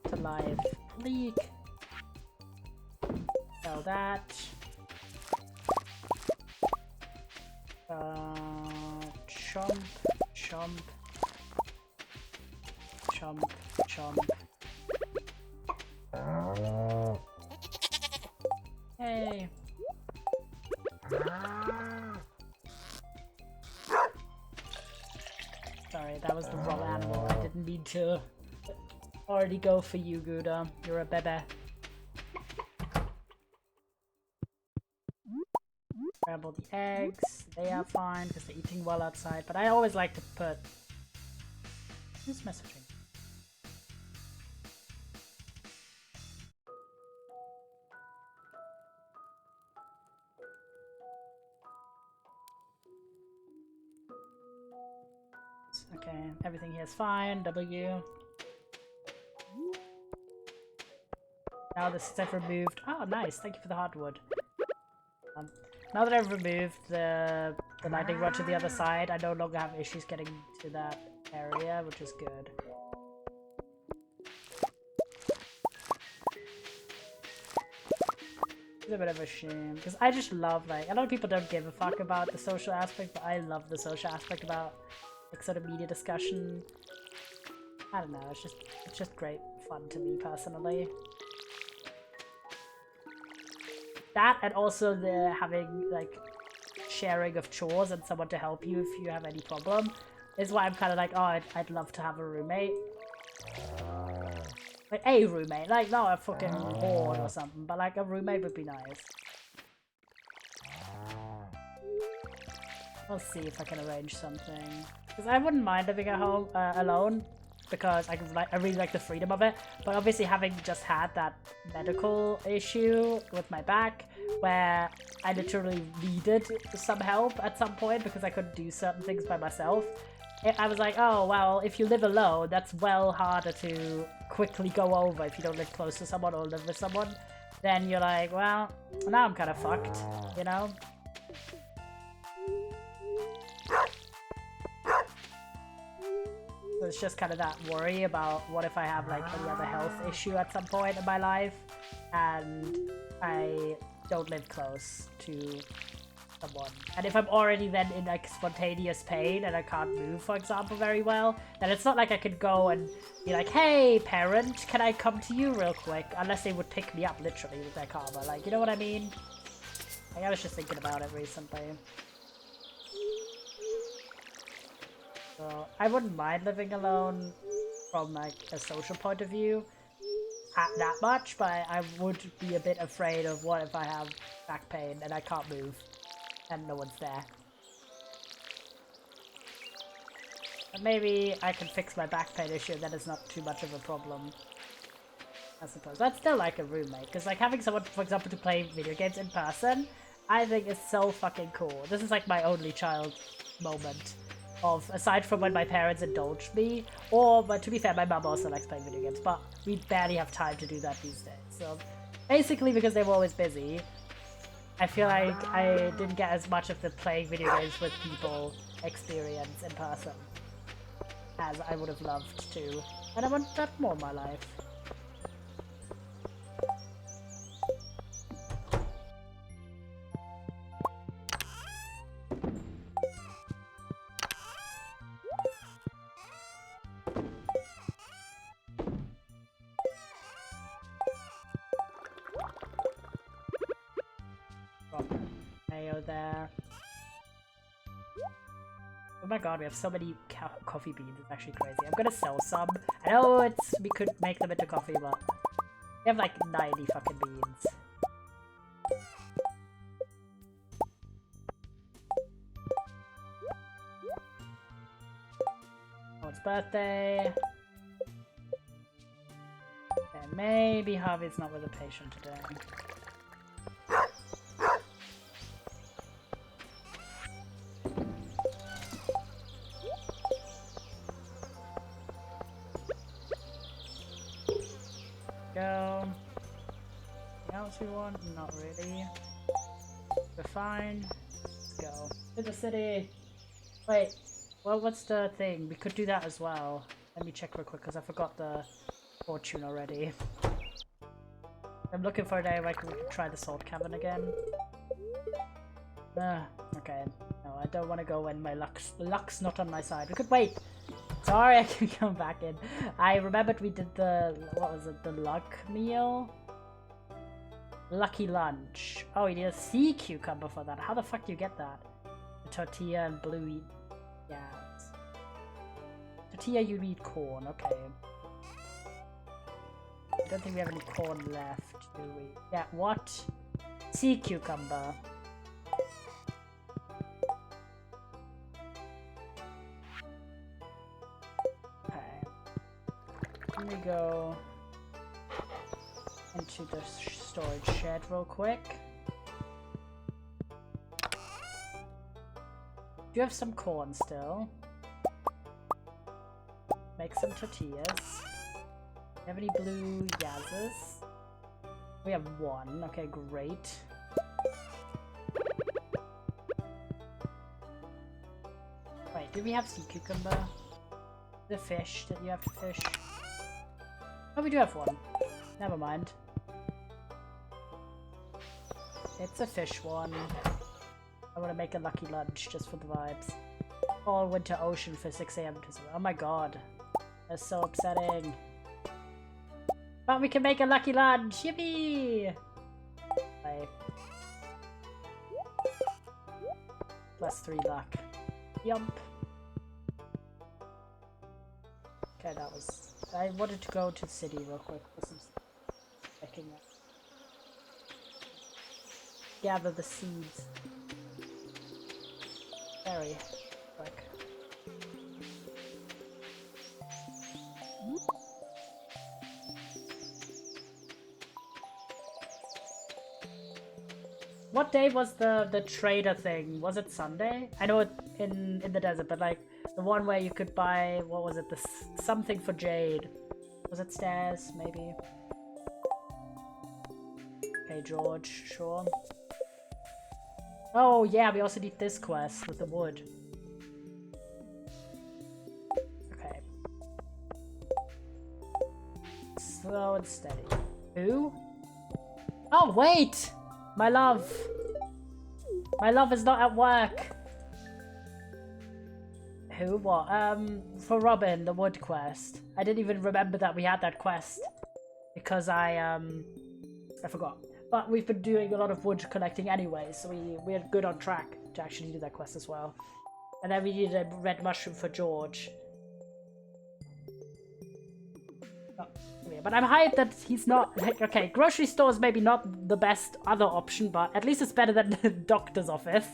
to life. Leak. Sell that. Chomp, chomp. Chomp, chomp. Hey. Sorry, that was the wrong animal. I didn't mean to already go for you, Gouda. You're a bebe. Scramble the eggs. They are fine because they're eating well outside. But I always like to put... Who's messaging? Okay, everything here is fine. W. Now this is I've removed. Oh, nice. Thank you for the hardwood. Now that I've removed the lightning rod to the other side, I no longer have issues getting to that area, which is good. It's a bit of a shame because I just love, like, a lot of people don't give a fuck about the social aspect, but I love the social aspect about like sort of media discussion. I don't know, it's just great fun to me personally. That, and also the having like sharing of chores and someone to help you if you have any problem, is why I'm kind of like, oh, I'd love to have a roommate. Like a roommate, like not a fucking horde or something, but like a roommate would be nice. I'll see if I can arrange something. Because I wouldn't mind living at home alone, because I really like the freedom of it. But obviously having just had that medical issue with my back, where I literally needed some help at some point because I couldn't do certain things by myself, I was like, oh, well, if you live alone, that's well harder to quickly go over if you don't live close to someone or live with someone. Then you're like, well, now I'm kind of fucked, you know? So it's just kind of that worry about what if I have like any other health issue at some point in my life and I don't live close to someone. And if I'm already then in like spontaneous pain and I can't move, for example, very well, then it's not like I could go and be like, hey parent, can I come to you real quick? Unless they would pick me up literally with their karma, like, you know what I mean? Like, I was just thinking about it recently. So I wouldn't mind living alone from like a social point of view that much, but I would be a bit afraid of what if I have back pain and I can't move and no one's there. But maybe I can fix my back pain issue and then it's not too much of a problem. I suppose. That's still like a roommate, because like having someone, for example, to play video games in person, I think is so fucking cool. This is like my only child moment of, aside from when my parents indulged me, but to be fair, my mum also likes playing video games, but we barely have time to do that these days. So basically, because they were always busy, I feel like I didn't get as much of the playing video games with people experience in person as I would have loved to, and I want that more in my life. Mayo there. Oh my god, we have so many coffee beans, it's actually crazy. I'm gonna sell some. I know we could make them into coffee, but we have like 90 fucking beans. Oh, it's birthday. And maybe Harvey's not with a patient today. Go. Anything else we want? Not really. We're fine. Let's go. To the city! Wait, well, what's the thing? We could do that as well. Let me check real quick, because I forgot the fortune already. I'm looking for a day where we can try the salt cavern again. Okay. No, I don't want to go when my luck's not on my side. We could wait! Sorry, I can come back in. I remembered we did the, what was it, the luck meal? Lucky lunch. Oh, you need a sea cucumber for that. How the fuck do you get that? A tortilla and blue yams. Tortilla, you need corn, okay. I don't think we have any corn left, do we? Yeah, what? Sea cucumber. Let me go into the storage shed real quick. Do you have some corn still? Make some tortillas. Do you have any blue yazas? We have one. Okay, great. Wait, do we have sea cucumber? The fish that you have to fish? Oh, we do have one. Never mind. It's a fish one. I want to make a lucky lunch just for the vibes. All winter ocean for 6 AM to 7. Oh my god. That's so upsetting. But we can make a lucky lunch! Yippee! Bye. +3 luck. Yump. Okay, that was... I wanted to go to the city real quick for some checking up. Gather the seeds. Very quick. What day was the trader thing? Was it Sunday? I know it in the desert, but like the one where you could buy, what was it, the something for Jade. Was it stairs, maybe? Okay, George, sure. Oh yeah, we also need this quest with the wood. Okay. Slow and steady. Who? Oh wait! My love! My love is not at work! Who? What? For Robin, the wood quest. I didn't even remember that we had that quest. Because I forgot. But we've been doing a lot of wood collecting anyway, so we're good on track to actually do that quest as well. And then we need a red mushroom for George. Oh, yeah, but I'm hyped that he's not... Like, okay, grocery store is maybe not the best other option, but at least it's better than the doctor's office.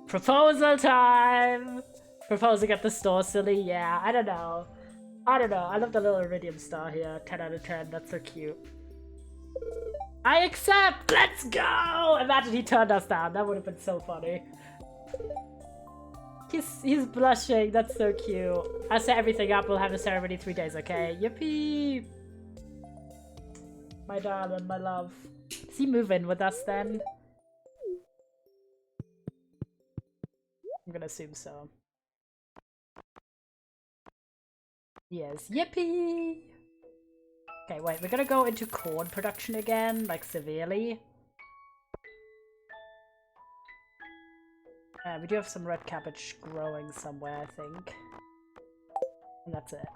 Proposal time! Proposing at the store, silly. Yeah, I don't know. I don't know. I love the little iridium star here. 10 out of 10. That's so cute. I accept! Let's go! Imagine he turned us down. That would have been so funny. He's blushing. That's so cute. I'll set everything up. We'll have the ceremony 3 days, okay? Yippee! My darling, my love. Is he moving with us then? I'm gonna assume so. Yes. Yippee! Okay, wait. We're gonna go into corn production again, like severely. We do have some red cabbage growing somewhere, I think. And that's it.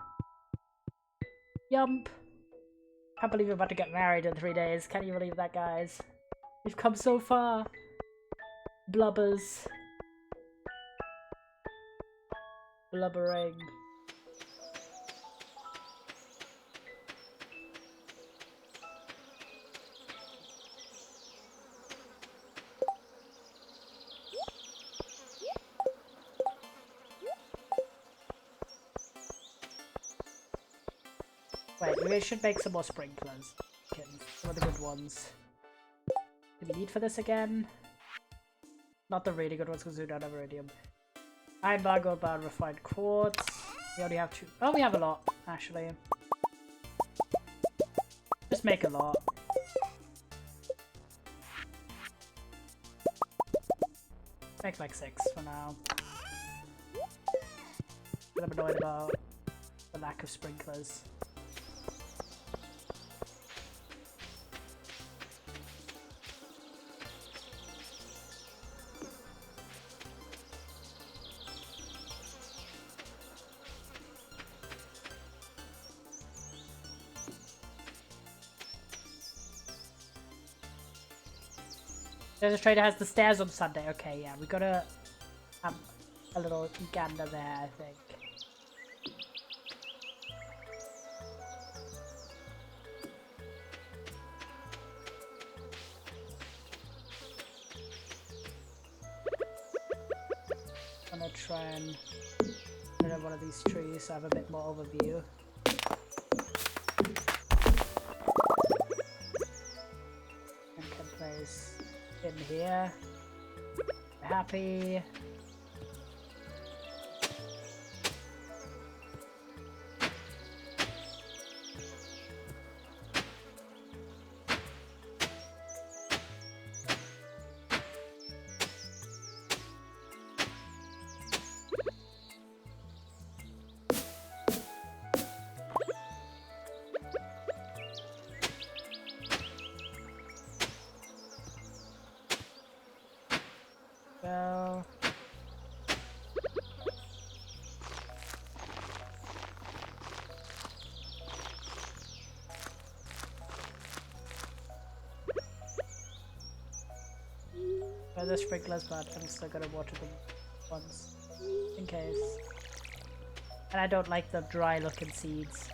Yump! Can't believe we're about to get married in 3 days. Can you believe that, guys? We've come so far. Blubbers. Blubbering. Wait, we should make some more sprinklers. Some of the good ones. Do we need for this again? Not the really good ones because we don't have iridium. Iron bar, gold bar, refined quartz. We only have 2. Oh, we have a lot, actually. Just make a lot. Make like 6 for now. I'm annoyed about the lack of sprinklers. There's a trader has the stairs on Sunday. Okay, yeah, we gotta have a little gander there, I think. I'm gonna try and rid of one of these trees so I have a bit more overview. And can place in here. Happy. Go. Well, the sprinklers, but I'm still gonna water them once, in case. And I don't like the dry looking seeds,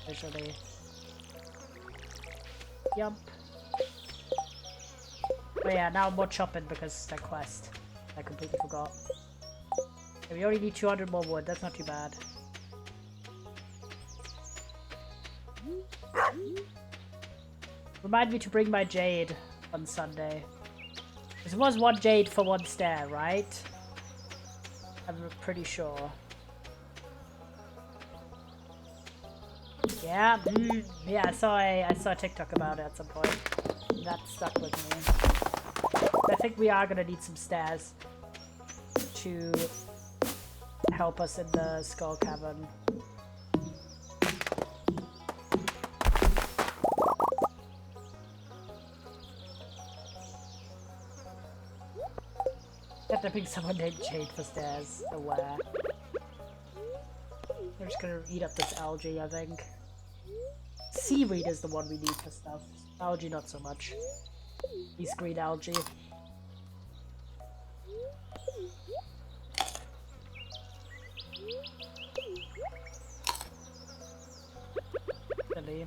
visually. Yump. Oh yeah, now more chopping because that quest. I completely forgot. Okay, we only need 200 more wood, that's not too bad. Remind me to bring my jade on Sunday. There was 1 jade for 1 stair, right? I'm pretty sure. Yeah, yeah, I saw a TikTok about it at some point. That stuck with me. I think we are gonna need some stairs to help us in the skull cavern. Have to pick someone named Jade for stairs. Or where? We're just gonna eat up this algae, I think. Seaweed is the one we need for stuff. Algae, not so much. These green algae. Really.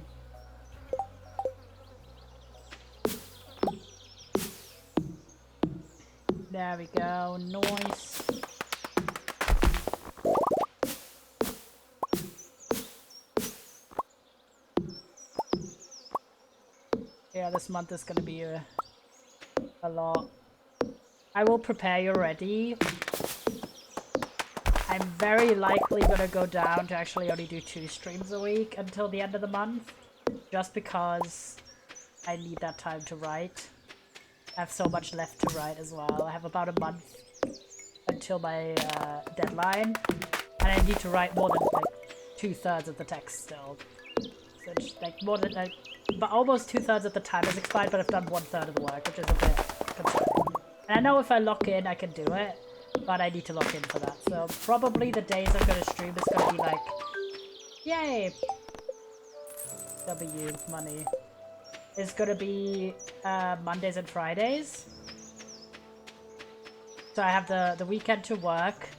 There we go. Nice. Yeah, this month is gonna be a lot. I will prepare you already. I'm very likely gonna go down to actually only do 2 streams a week until the end of the month. Just because I need that time to write. I have so much left to write as well. I have about a month until my deadline. And I need to write more than like 2/3 of the text still. So just like more than like, but almost 2/3 of the time has expired, but I've done 1/3 of the work, which is a bit concerning. And I know if I lock in, I can do it, but I need to lock in for that. So probably the days I'm gonna stream is gonna be like, yay, W money. Is gonna be Mondays and Fridays. So I have the weekend to work.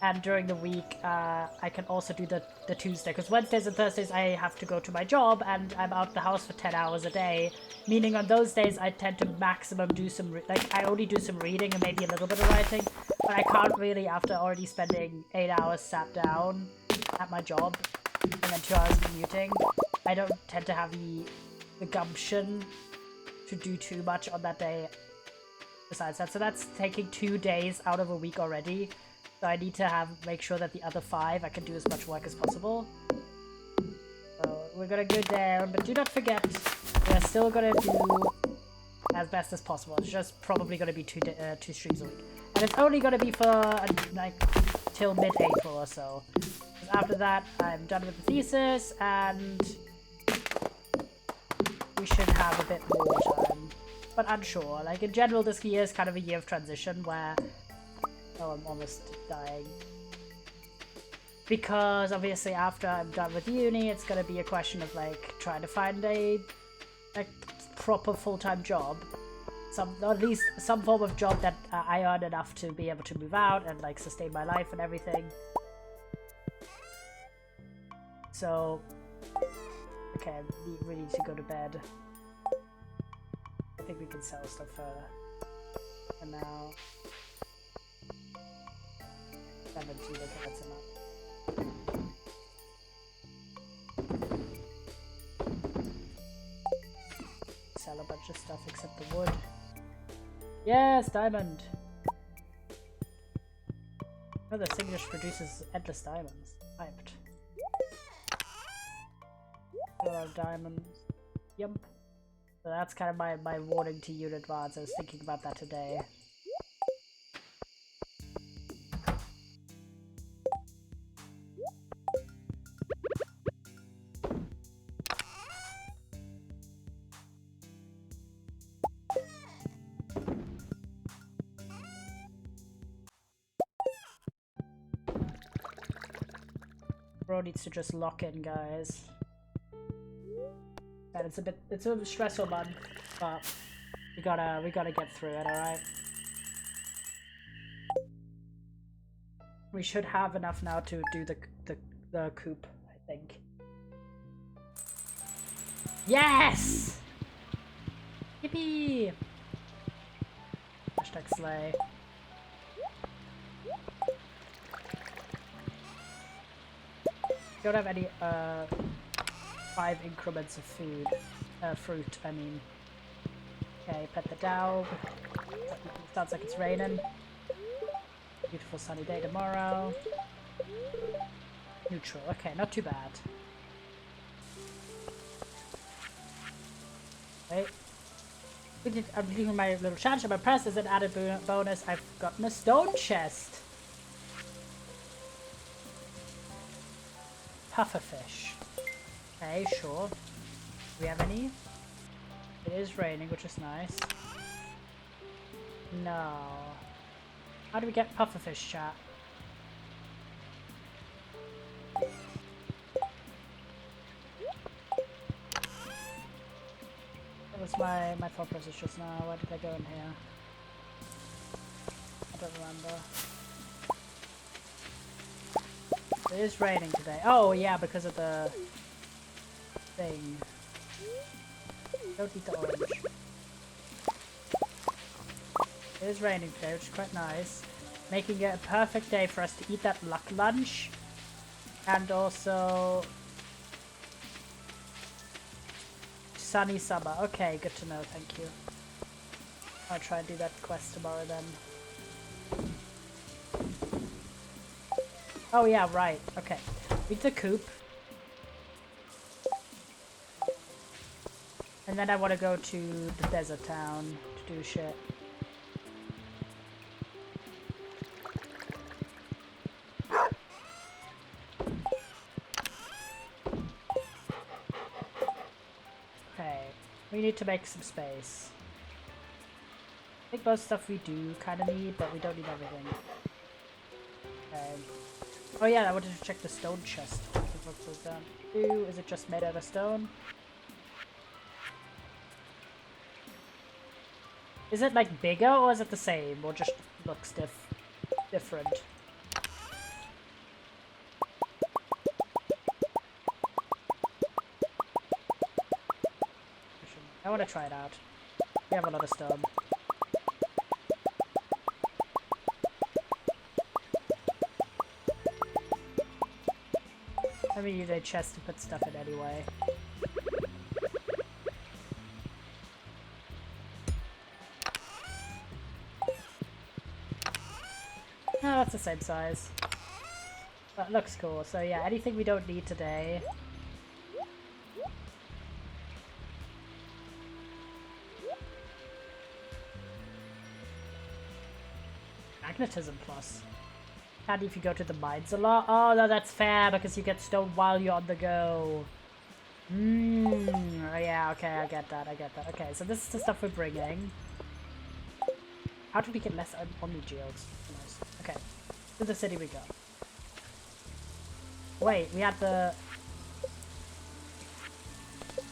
And during the week, I can also do the Tuesday. Because Wednesdays and Thursdays, I have to go to my job. And I'm out the house for 10 hours a day. Meaning on those days, I tend to maximum do some... I only do some reading and maybe a little bit of writing. But I can't really, after already spending 8 hours sat down at my job. And then 2 hours commuting. I don't tend to have the gumption to do too much on that day. Besides that. So that's taking 2 days out of a week already. So I need to make sure that the other 5 I can do as much work as possible. So we're gonna go down, but do not forget, we're still gonna do as best as possible. It's just probably gonna be 2 streams a week. And it's only gonna be for like till mid-April or so. After that, I'm done with the thesis and we should have a bit more time. But unsure. Like in general, this year is kind of a year of transition where oh, I'm almost dying. Because obviously after I'm done with uni, it's gonna be a question of like trying to find a proper full-time job. Or at least some form of job that I earn enough to be able to move out and like sustain my life and everything. So, okay, we need to go to bed. I think we can sell stuff for now. 17, okay, that's enough. Sell a bunch of stuff except the wood. Yes, diamond! Oh, the thing just produces endless diamonds. Hyped. A lot of diamonds. Yep. So that's kind of my warning to you in advance. I was thinking about that today. Bro needs to just lock in, guys. And it's a stressful month, but we gotta get through it, alright? We should have enough now to do the coop, I think. Yes! Yippee! Hashtag slay. Don't have any 5 increments of food, fruit, I mean. Okay, pet the dog. Sounds like it's raining. Beautiful sunny day tomorrow. Neutral, okay, not too bad. Wait. I'm leaving my little challenge. I'm impressed as an added bonus. I've gotten a stone chest. Pufferfish. Okay, sure. Do we have any? It is raining, which is nice. No. How do we get pufferfish, chat? That was my thought process just now. Why did I go in here? I don't remember. It is raining today. Oh yeah, because of the thing. Don't eat the orange. It is raining today, which is quite nice. Making it a perfect day for us to eat that luck lunch. And also sunny summer. Okay, good to know, thank you. I'll try and do that quest tomorrow then. Oh yeah, right. Okay. Read the coop. And then I want to go to the desert town to do shit. Okay. We need to make some space. I think most stuff we do kind of need, but we don't need everything. Okay. Oh yeah, I wanted to check the stone chest. What was that? Ooh, is it just made out of stone? Is it like bigger or is it the same or just looks different? I want to try it out. We have a lot of stone. Let me use a chest to put stuff in anyway. Oh, that's the same size. That looks cool. So yeah, anything we don't need today. Magnetism plus. Handy if you go to the mines a lot. Oh no, that's fair because you get stone while you're on the go. Oh, yeah, okay, I get that. Okay, so this is the stuff we're bringing. How do we get less Omni Geodes? Nice. Okay, to the city we go. Wait, we had the...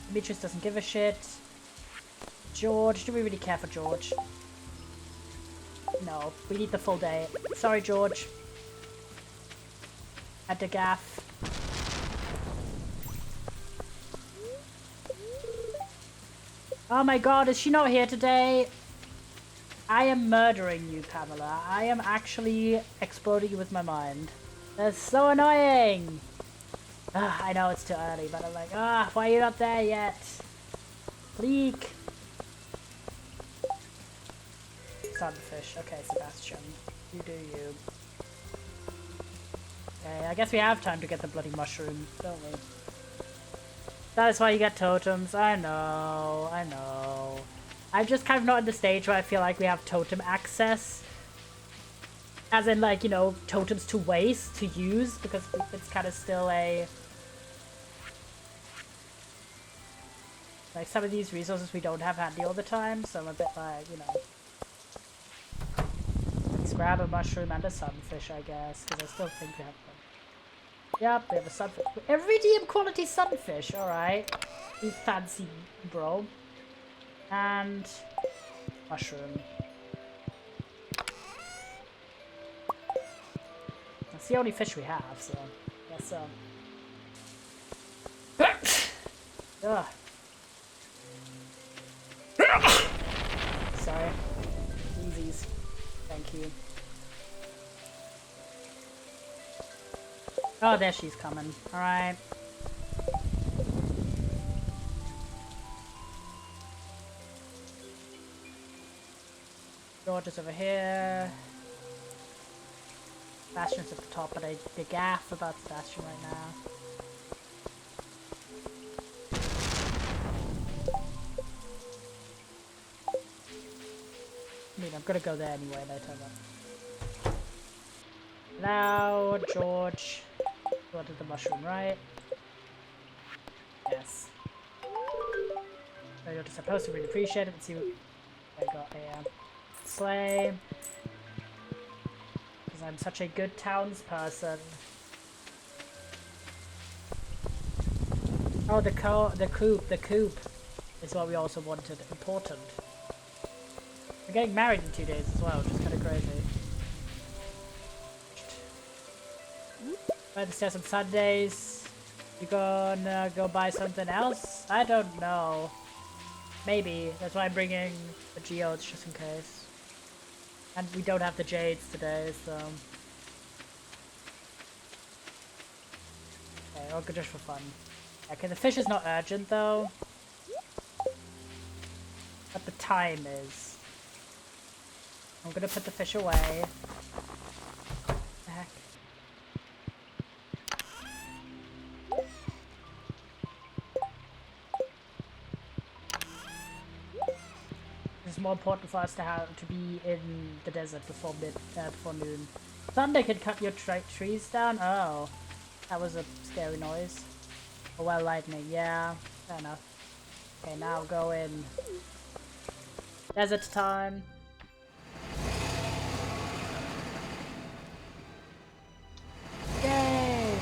Demetrius doesn't give a shit. George, do we really care for George? No, we need the full day. Sorry, George. Had to gaff. Oh my god, is she not here today? I am murdering you, Pamela. I am actually exploding you with my mind. That's so annoying! I know it's too early, but I'm like, why are you not there yet? Bleak! Sunfish. Okay, Sebastian. You do you. Okay, I guess we have time to get the bloody mushroom, don't we? That is why you get totems. I know. I'm just kind of not in the stage where I feel like we have totem access. As in, like, you know, totems to waste, to use, because it's kind of still a... Like, some of these resources we don't have handy all the time, so I'm a bit like, you know... Let's grab a mushroom and a sunfish, I guess, because I still think we have them. Yep, we have a sunfish. Iridium quality sunfish, alright. You fancy, bro. And... mushroom. That's the only fish we have, so... Yes, Ugh. Sorry. Easies. Thank you. Oh, there she's coming. Alright. George is over here. Bastion's at the top, but I gaff about Bastion right now. I mean, I'm gonna go there anyway later, but... Now, George. You wanted the mushroom, right? Yes. You're supposed to really appreciate it. Let's see what I got here. Slay. Because I'm such a good townsperson. Oh, the coop is what we also wanted. Important. We're getting married in 2 days as well, which is kind of crazy. By the stairs on Sundays. You gonna go buy something else? I don't know. Maybe. That's why I'm bringing the geodes just in case. And we don't have the jades today, so... Okay, I'll go just for fun. Okay, the fish is not urgent though. time is. I'm gonna put the fish away. What the heck? It's more important for us to be in the desert before noon. Thunder can cut your trees down. Oh, that was a scary noise. Oh well, lightning. Yeah, fair enough. Okay, now go in. Desert time. Yay!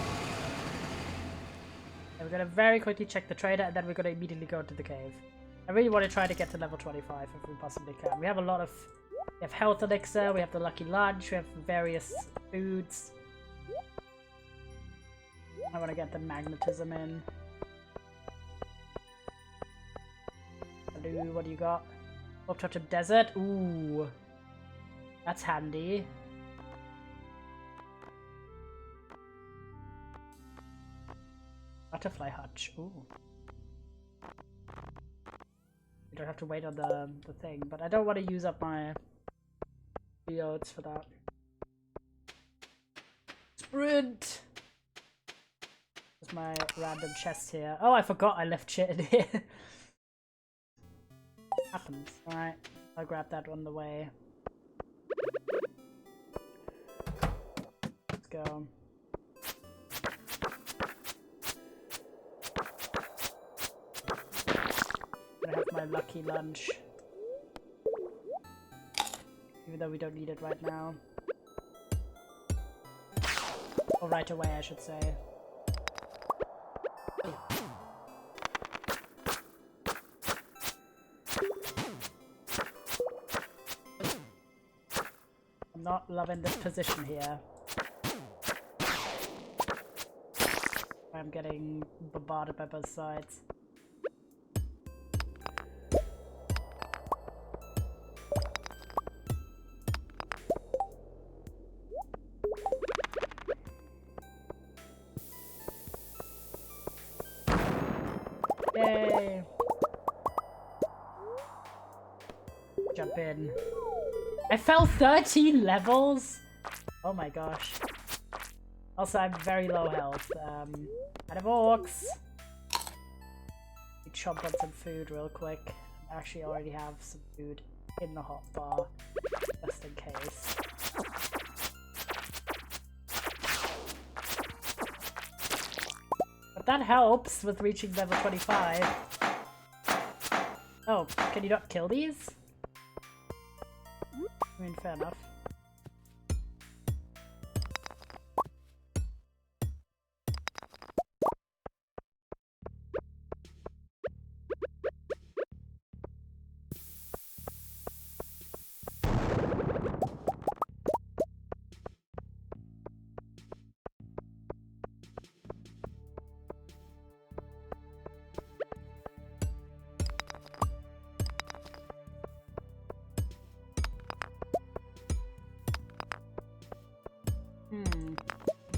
And we're gonna very quickly check the trader, and then we're gonna immediately go to the cave. I really want to try to get to level 25 if we possibly can. We have a lot of... We have health elixir, we have the lucky lunch, we have various foods. I want to get the magnetism in. What do you got? Up touch of desert? Ooh. That's handy. Butterfly hutch. Ooh. You don't have to wait on the thing, but I don't want to use up my geodes for that. Sprint! There's my random chest here. Oh, I forgot I left shit in here. Happens. Alright, I'll grab that on the way. Let's go. I have my lucky lunch. Even though we don't need it right now. Or right away, I should say. I'm not loving this position here. I'm getting bombarded by both sides. Yay! Jump in. I fell 13 levels? Oh my gosh. Also, I'm very low health. Out of orcs. We chomp on some food real quick. I actually already have some food in the hot bar, just in case. But that helps with reaching level 25. Oh, can you not kill these? I mean, fair enough.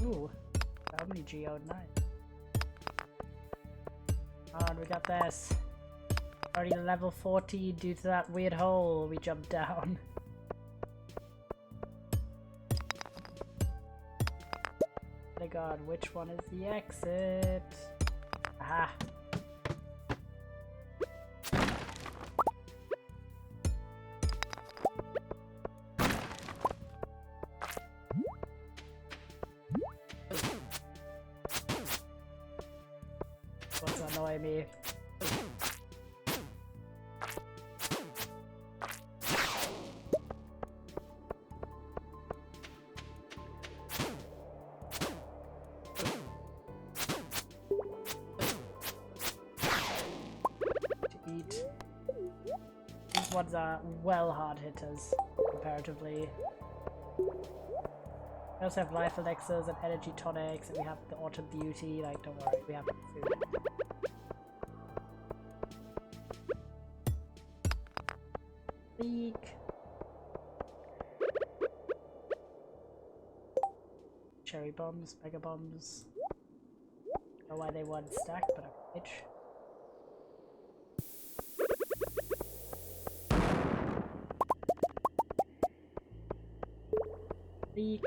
Ooh, how many geode? Nice. Oh, we got this. Already level 40 due to that weird hole we jumped down. My god, which one is the exit? Aha! What's annoying me? These ones are well hard hitters, comparatively. We also have life elixirs and energy tonics, and we have the autumn beauty. Like, don't worry, we have food. Leak. Cherry bombs, mega bombs. Don't know why they weren't stacked, but I'm rich. Speak.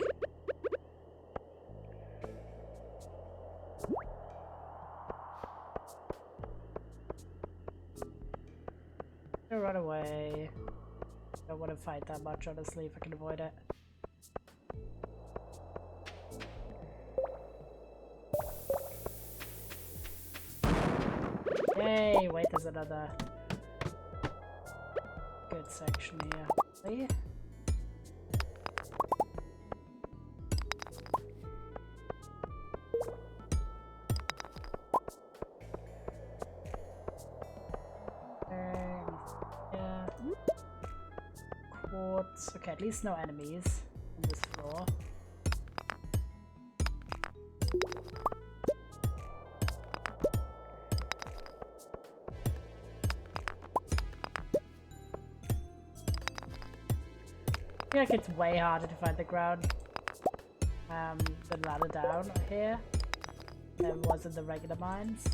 Run away. Don't want to fight that much, honestly, if I can avoid it. Yay! Wait, there's another good section here. See? Quartz. Okay, at least no enemies on this floor. I feel like it's way harder to find the ground than ladder down here than it was in the regular mines.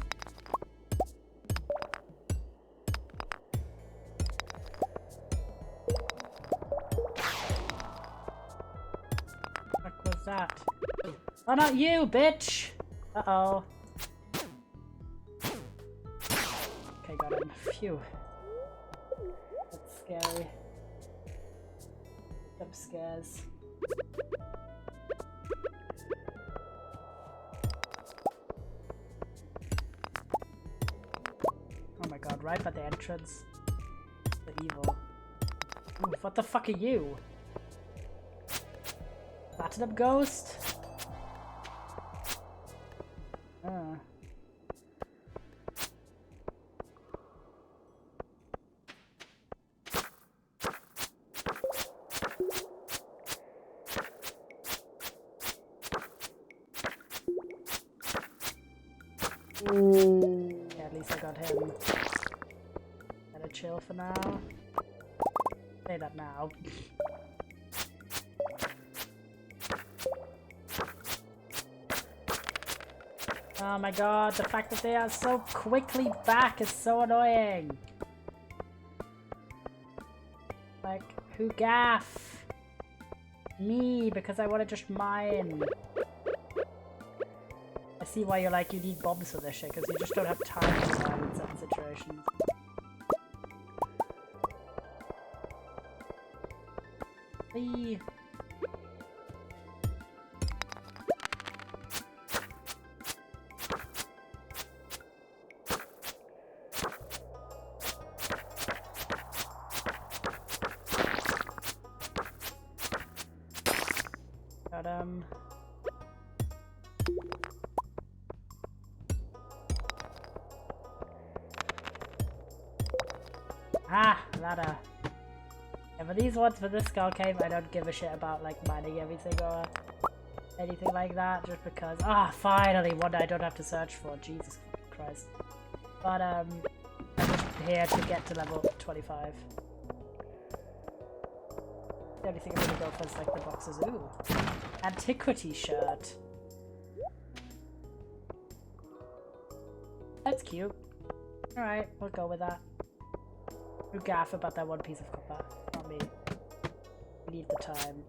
What was that? Oh, not you, bitch! Uh-oh. Okay, got him. Phew. That's scary. Jump scares. Oh my god, right by the entrance. The evil. Ooh, what the fuck are you? Platinum ghost? Yeah, at least I got him. Gotta chill for now. Say that now. Oh my god, the fact that they are so quickly back is so annoying. Like, who gaff? Me, because I want to just mine. I see why you're like, you need bombs for this shit, because you just don't have time to mine in certain situations. Hey. Got him. Ah, ladder. Yeah, but these ones for this skull cave, I don't give a shit about like mining everything or anything like that, just because. Ah, finally, one I don't have to search for. Jesus Christ. But I'm just here to get to level 25. The only thing I'm gonna go for is like the boxes. Ooh, antiquity shirt. That's cute. All right, we'll go with that. Who gaff about that one piece of copper? Not me. We need the time.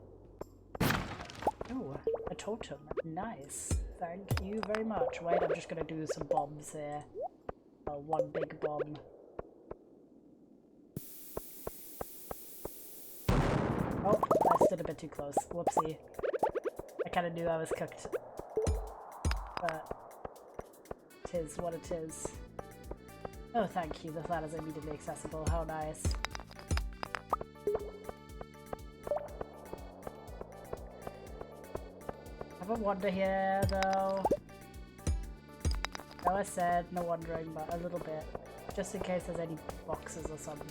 Ooh, a totem. Nice. Thank you very much. Wait, I'm just gonna do some bombs here. Oh, one big bomb. Oh, I stood a bit too close. Whoopsie. I kinda knew I was cooked. But tis what it is. Oh, thank you. The ladder's immediately accessible. How nice. Have a wander here, though. No, I said no wandering, but a little bit. Just in case there's any boxes or some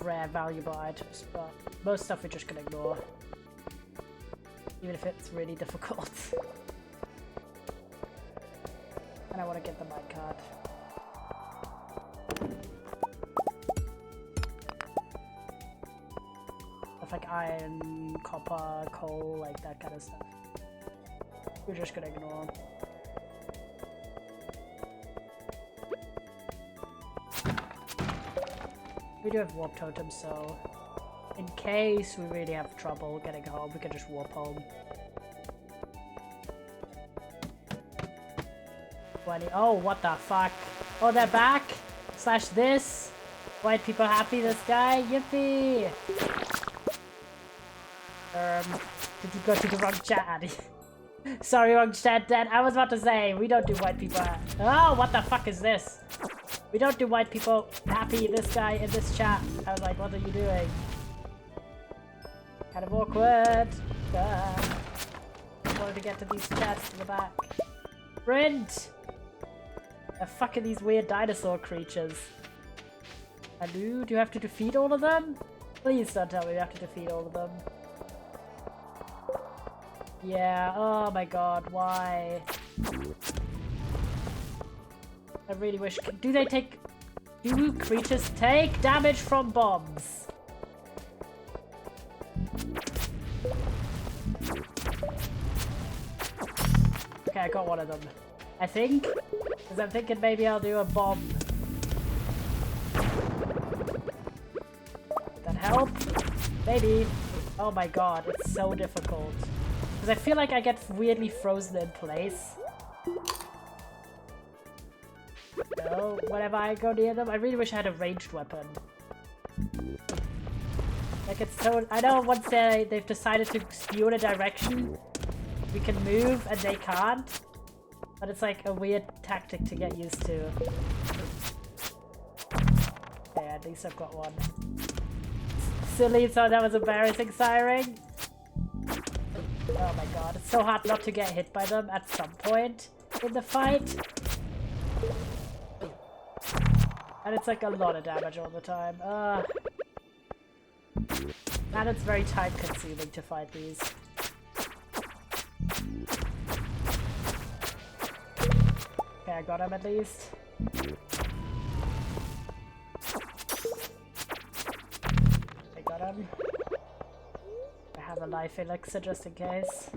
rare, valuable items. But most stuff we're just gonna ignore. Even if it's really difficult. And I want to get the minecart. Like iron, copper, coal, like that kind of stuff. We're just gonna ignore. We do have warp totems, so In case we really have trouble getting home, we can just warp home. 20. Oh, what the fuck? Oh, they're back? Slash this? White people happy this guy? Yippee! Did you go to the wrong chat? Sorry, wrong chat, Dad. I was about to say, we don't do white people. Oh, what the fuck is this? We don't do white people happy this guy in this chat. I was like, what are you doing? Kind of awkward. I wanted to get to these chats to the back. Sprint! The fuck are these weird dinosaur creatures? Hello? Do you have to defeat all of them? Please don't tell me you have to defeat all of them. Yeah, oh my god, why? I really wish... Do creatures take damage from bombs? Okay, I got one of them. I think. Because I'm thinking maybe I'll do a bomb. Would that help? Maybe. Oh my god, it's so difficult. Because I feel like I get weirdly frozen in place. No, whenever I go near them, I really wish I had a ranged weapon. Like it's so... I know once they've decided to spew in a direction, we can move and they can't. But it's like a weird tactic to get used to. Okay, at least I've got one. Silly, so that was embarrassing, Siring. Oh my god, it's so hard not to get hit by them at some point in the fight. And it's like a lot of damage all the time. And it's very time consuming to fight these. Okay, I got him at least. I got him. I have a life elixir just in case.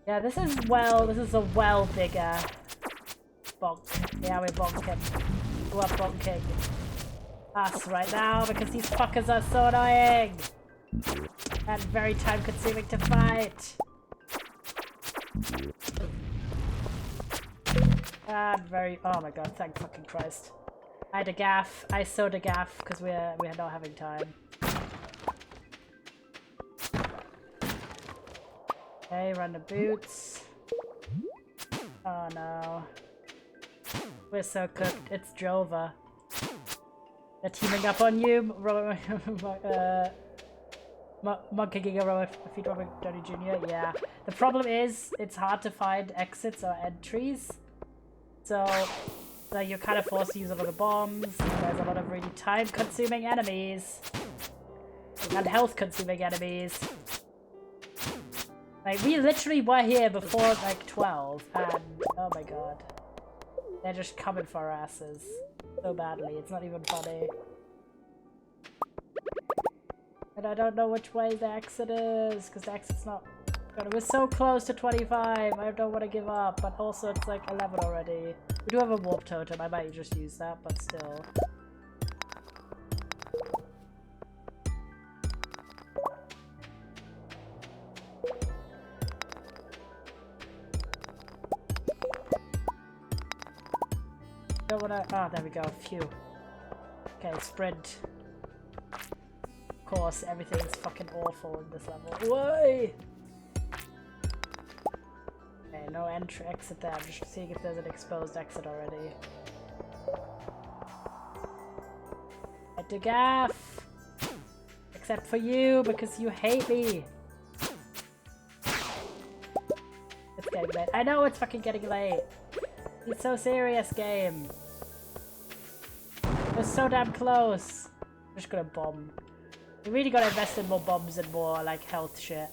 Yeah, this is a well bigger bonk. Yeah, we're bonking. We're bonking us right now because these fuckers are so annoying and very time consuming to fight. And very... Oh my god, thank fucking Christ. I had a gaff. I sewed a gaff because we're not having time. Okay, run the boots. Oh no. We're so cooked. It's Jova. They're teaming up on you, Monkey Giga Robert Feet Robert Johnny Jr. Yeah. The problem is, it's hard to find exits or entries. So, like, you're kind of forced to use a lot of bombs. There's a lot of really time-consuming enemies. And health-consuming enemies. Like, we literally were here before, like, 12. And, oh my god. They're just coming for our asses. So badly. It's not even funny. And I don't know which way the exit is. Because the exit's not... God, we're so close to 25. I don't want to give up. But also, it's like 11 already. We do have a warp totem. I might just use that, but still. Don't wanna... Oh, there we go. Phew. Okay, sprint. Of course, everything's fucking awful in this level. Why? Okay, no entry exit there. I'm just seeing if there's an exposed exit already. I do gaff! Except for you, because you hate me! It's getting late. I know it's fucking getting late! It's so serious, game! We're so damn close! I'm just gonna bomb. We really gotta invest in more bombs and more, like, health shit.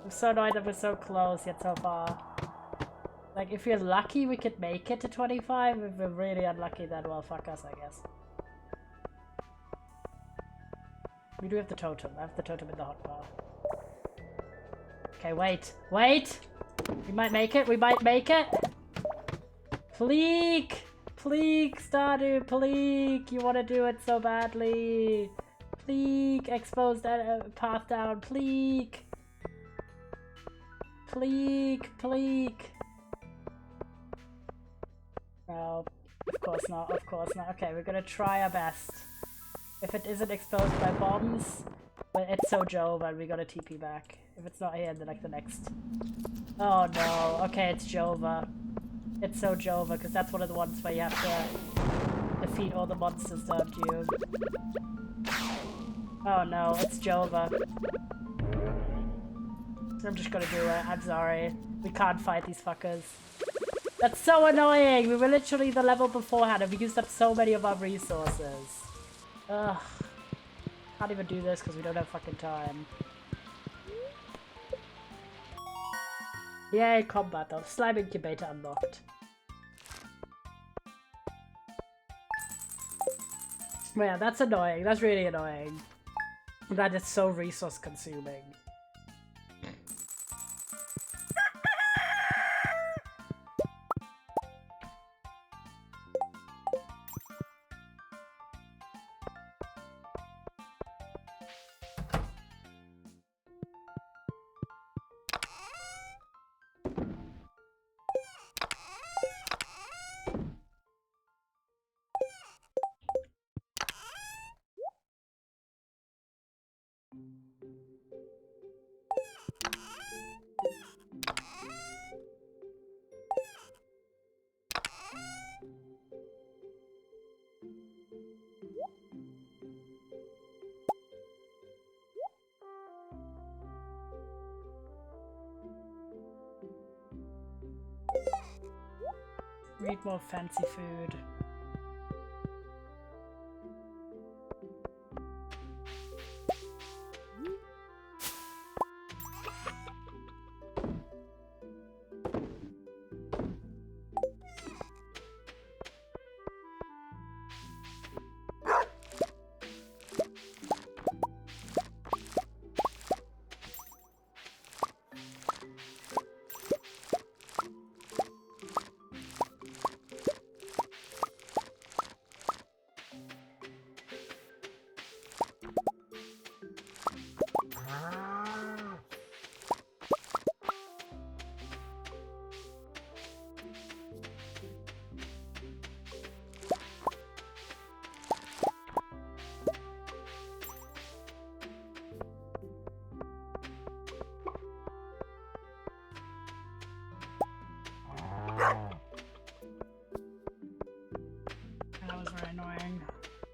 I'm so annoyed that we're so close yet so far. Like, if we're lucky, we could make it to 25. If we're really unlucky, then, well, fuck us, I guess. We do have the totem. I have the totem in the hotbar. Okay, wait. Wait! We might make it. We might make it. Pleek! Pleek, Stardew, pleek! You want to do it so badly. Pleek, expose that path down. Pleek! Pleek, pleek! No, of course not, of course not. Okay, we're gonna try our best. If it isn't exposed by bombs, well, it's so Jova and we gotta TP back. If it's not here, then like the next. Oh no, okay, it's Jova. It's so Jova, because that's one of the ones where you have to defeat all the monsters, don't you? Oh no, it's Jova. I'm just gonna do it, I'm sorry. We can't fight these fuckers. That's so annoying! We were literally the level beforehand and we used up so many of our resources. Ugh. Can't even do this because we don't have fucking time. Yay, combat though. Slime incubator unlocked. Well, yeah, that's annoying. That's really annoying. That is so resource consuming. Need more fancy food.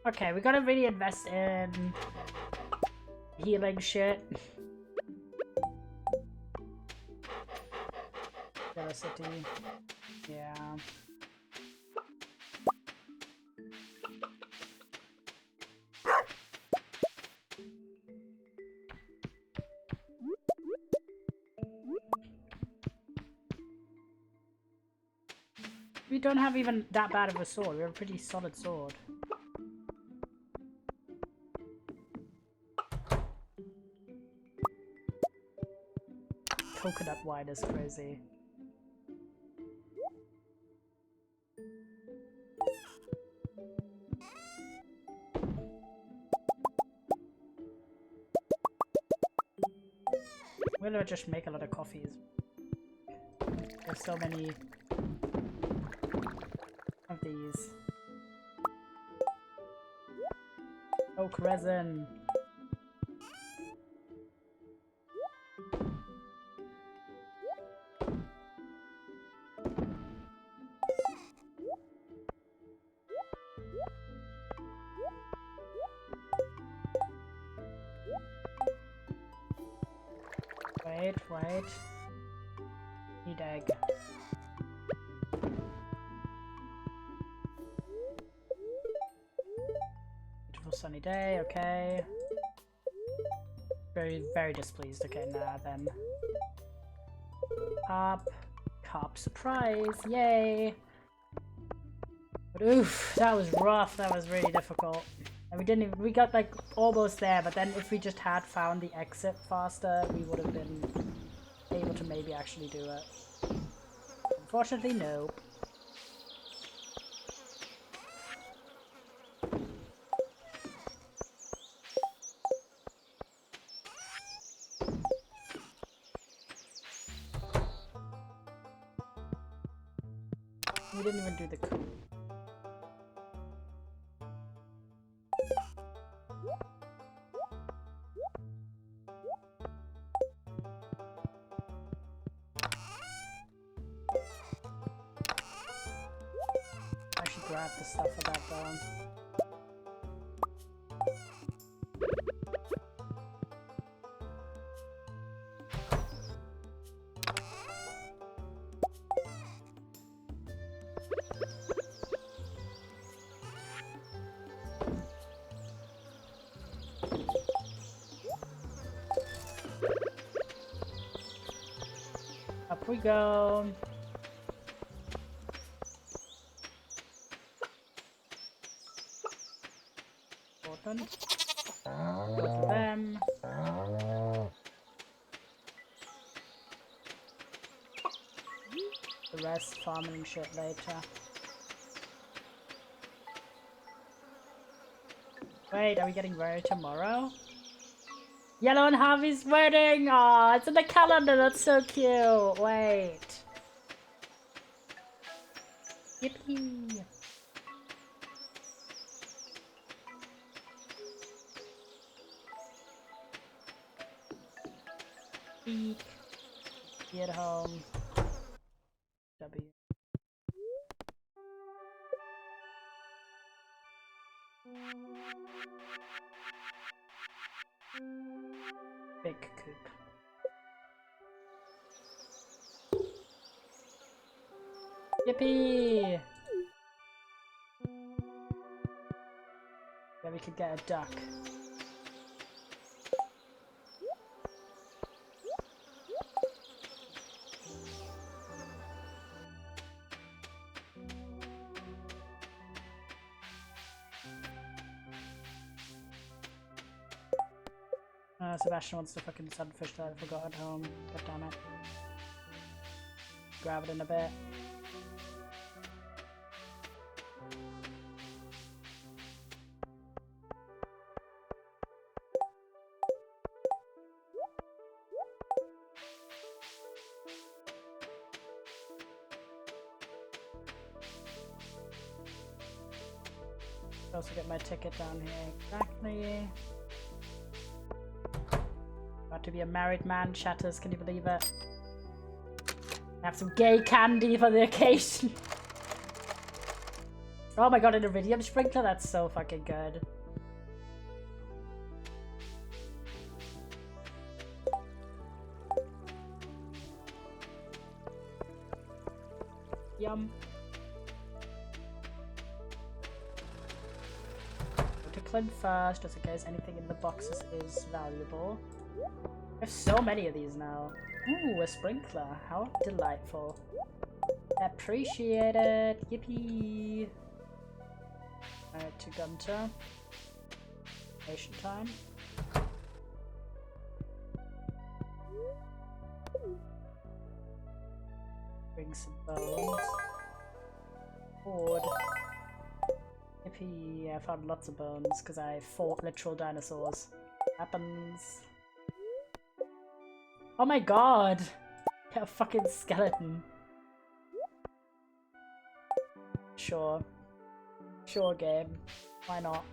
Okay, we gotta really invest in healing shit. Velocity. Yeah. We don't have even that bad of a sword. We have a pretty solid sword. Coconut wine is crazy. We'll just make a lot of coffees. There's so many of these. Oak resin. Wait. Need egg. Beautiful sunny day, okay. Very displeased. Okay, nah then. Carp surprise, yay! But oof, that was rough, that was really difficult. And we got like almost there, but then if we just had found the exit faster, we would have been able to maybe actually do it. Unfortunately, nope. We didn't even do the coop. I should grab the stuff for that though. Up we go. Important. Go for them. The rest farming and shit later. Wait, are we getting married tomorrow? Yellow and Harvey's wedding! Aw, it's in the calendar, that's so cute! Wait. Yippee! Eek. Be at home. W. Big coop. Yippee! Yeah, we could get a duck. Sebastian wants the fucking sunfish that I forgot at home. God damn it. Grab it in a bit. Also get my ticket down here. Exactly. About to be a married man, Shatters, can you believe it? Have some gay candy for the occasion. Oh my god, an iridium sprinkler? That's so fucking good. Yum. Go to Clint first, just in case anything in the boxes is valuable. I have so many of these now. Ooh, a sprinkler. How delightful. Appreciate it. Yippee. Alright, to Gunter. Patient time. Bring some bones. Board. Yippee. I found lots of bones because I fought literal dinosaurs. Happens. Oh my god! Yeah, a fucking skeleton. Sure. Sure, game. Why not?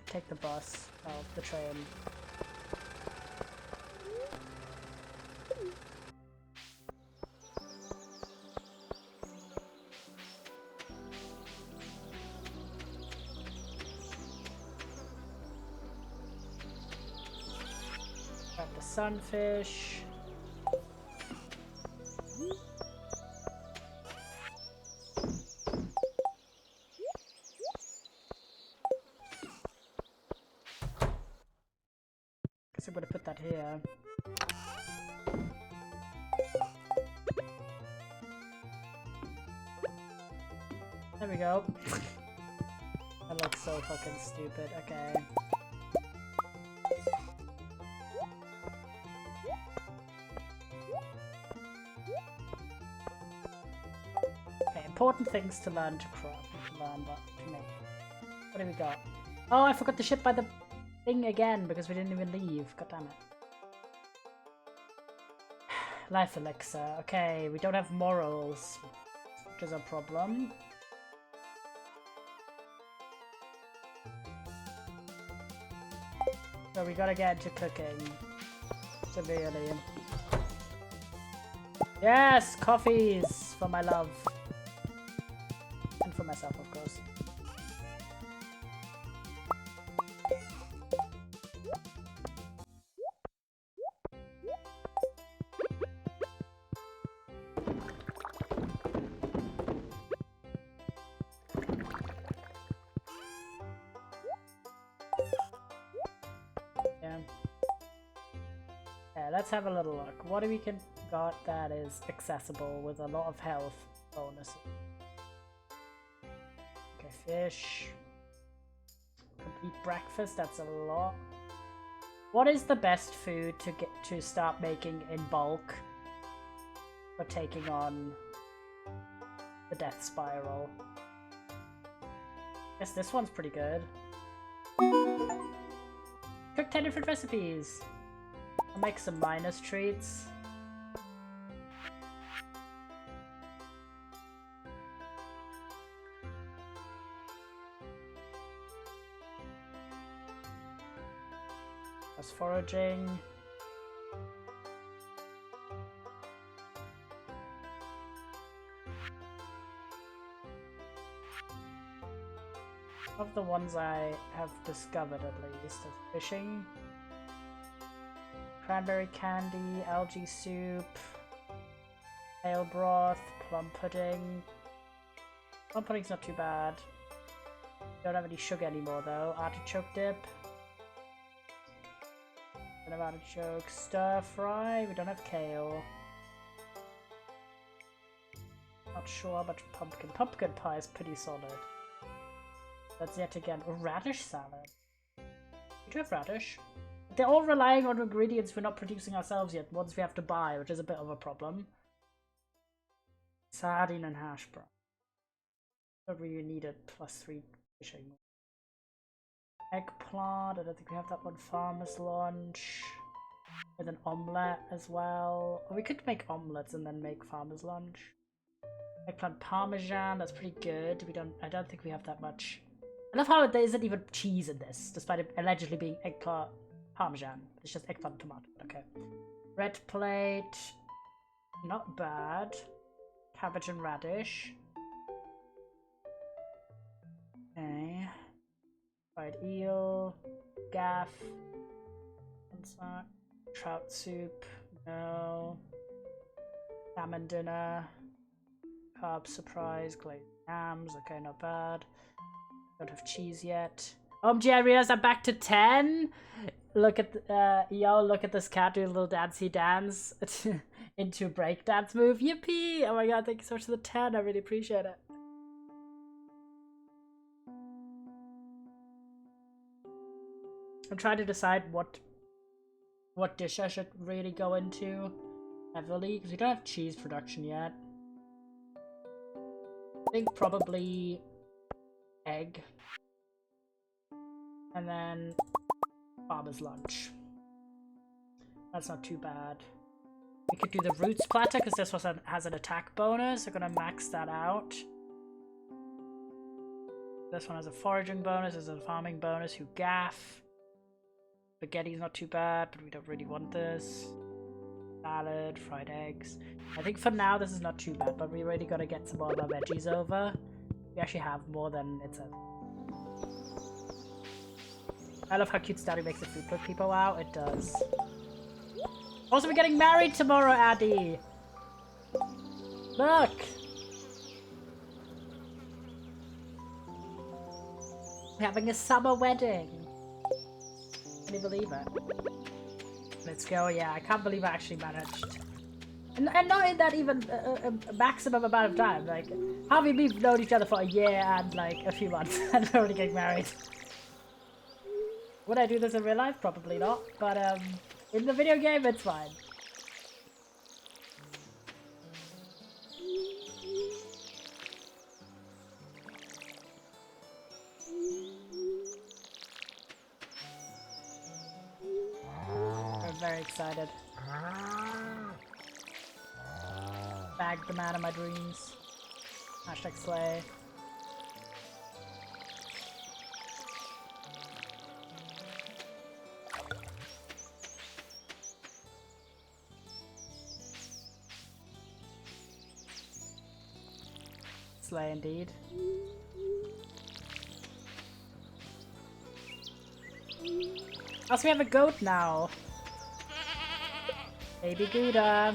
Take the bus. Oh, the train. Grab the sunfish. Guess I'm gonna put that here. There we go. That looks so fucking stupid. Okay. important things to learn to craft, but to make. What do we got? Oh, I forgot the ship by the thing again because we didn't even leave. God damn it. Life elixir. Okay, we don't have morals, which is a problem. So we gotta get into cooking. Severely. Yes! Coffees! For my love. And for myself, of course. Let's have a little look. What do we got that is accessible with a lot of health bonuses? Okay, fish. Complete breakfast, that's a lot. What is the best food to start making in bulk for taking on the death spiral? Guess this one's pretty good. Cook 10 different recipes. I'll make some minus treats. That's foraging. Of the ones I have discovered at least, of fishing. Cranberry candy, algae soup, ale broth, plum pudding. Plum pudding's not too bad. Don't have any sugar anymore though. Artichoke dip. Don't have artichoke. Stir fry. We don't have kale. Not sure how much pumpkin. Pumpkin pie is pretty solid. That's yet again a radish salad. We do have radish. They're all relying on ingredients we're not producing ourselves yet, ones we have to buy, which is a bit of a problem. Sardine and hash brown. Don't really need it, +3 fishing. Eggplant, I don't think we have that one. Farmer's lunch. With an omelette as well. Or we could make omelettes and then make farmer's lunch. Eggplant parmesan, that's pretty good. I don't think we have that much. I love how there isn't even cheese in this, despite it allegedly being eggplant parmesan. It's just eggplant tomato. Okay. Red plate. Not bad. Cabbage and radish. Okay. Fried eel. Gaff. Trout soup. No. Salmon dinner. Carb surprise. Glazed yams. Okay, not bad. Don't have cheese yet. OMG, I realized I'm back to 10. Look at yo, look at this cat doing a little dancey dance into a breakdance move. Yippee! Oh my god, thank you so much for the 10. I really appreciate it. I'm trying to decide what dish I should really go into heavily, because we don't have cheese production yet. I think probably egg. And then farmer's lunch. That's not too bad. We could do the roots platter because this one has an attack bonus. We're gonna max that out. This one has a foraging bonus, there's a farming bonus. Who gaff. Spaghetti's not too bad, but we don't really want this. Salad, fried eggs. I think for now this is not too bad, but we really gotta get some more of our veggies over. We actually have more than it says. I love how cute Stardew makes the food put people out. It does. Also, we're getting married tomorrow, Addy! Look! We're having a summer wedding. Can you believe it? Let's go, yeah. I can't believe I actually managed. And not in that even a maximum amount of time. Like, how have we known each other for a year and like a few months and we're already getting married? Would I do this in real life? Probably not. But in the video game, it's fine. very excited. Bag the man of my dreams. Hashtag slay. Slay indeed. Also, we have a goat now. Baby Gouda.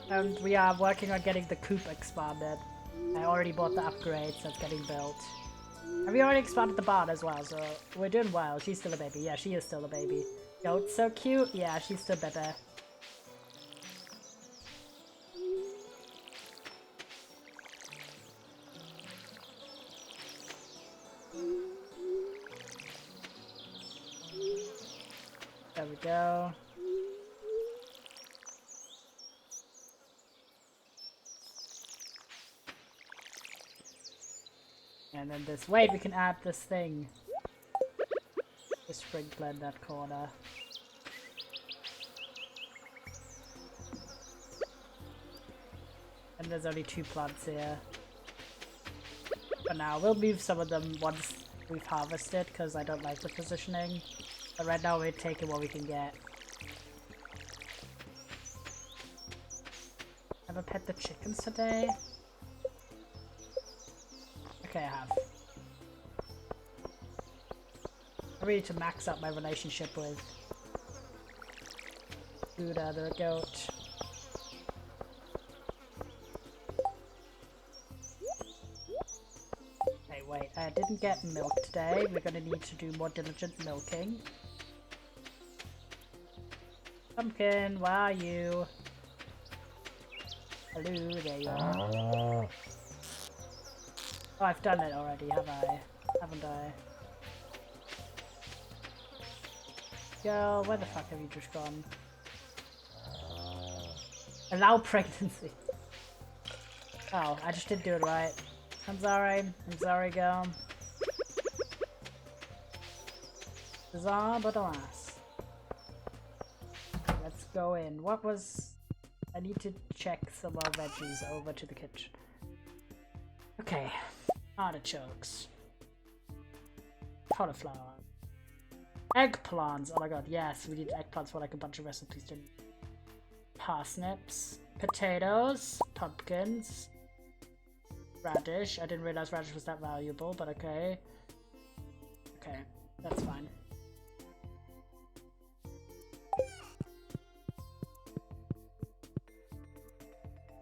And we are working on getting the coop expanded. I already bought the upgrade, so it's getting built. And we already expanded the barn as well, so we're doing well. She's still a baby. Yeah, she is still a baby. Goat's so cute. Yeah, she's still better. There we go. And then this, wait, we can add this thing. The sprinkler in that corner. And there's only 2 plants here. For now, we'll move some of them once we've harvested, because I don't like the positioning. But right now we're taking what we can get. Have I pet the chickens today? Okay, I have. I really need to max up my relationship with Buddha the goat. Hey, wait, I didn't get milk today. We're gonna need to do more diligent milking. Pumpkin, where are you? Hello, there you are. Oh, I've done it already, have I? Haven't I? Girl, where the fuck have you just gone? Allow pregnancy. Oh, I just didn't do it right. I'm sorry, girl. Bizarre, but alas. Let's go in. What was... I need to check some more veggies over to the kitchen. Okay. Artichokes. Cauliflower. Eggplants. Oh my god, yes, we need eggplants for like a bunch of recipes. Parsnips. Potatoes. Pumpkins. Radish. I didn't realize radish was that valuable, but okay. Okay, that's fine.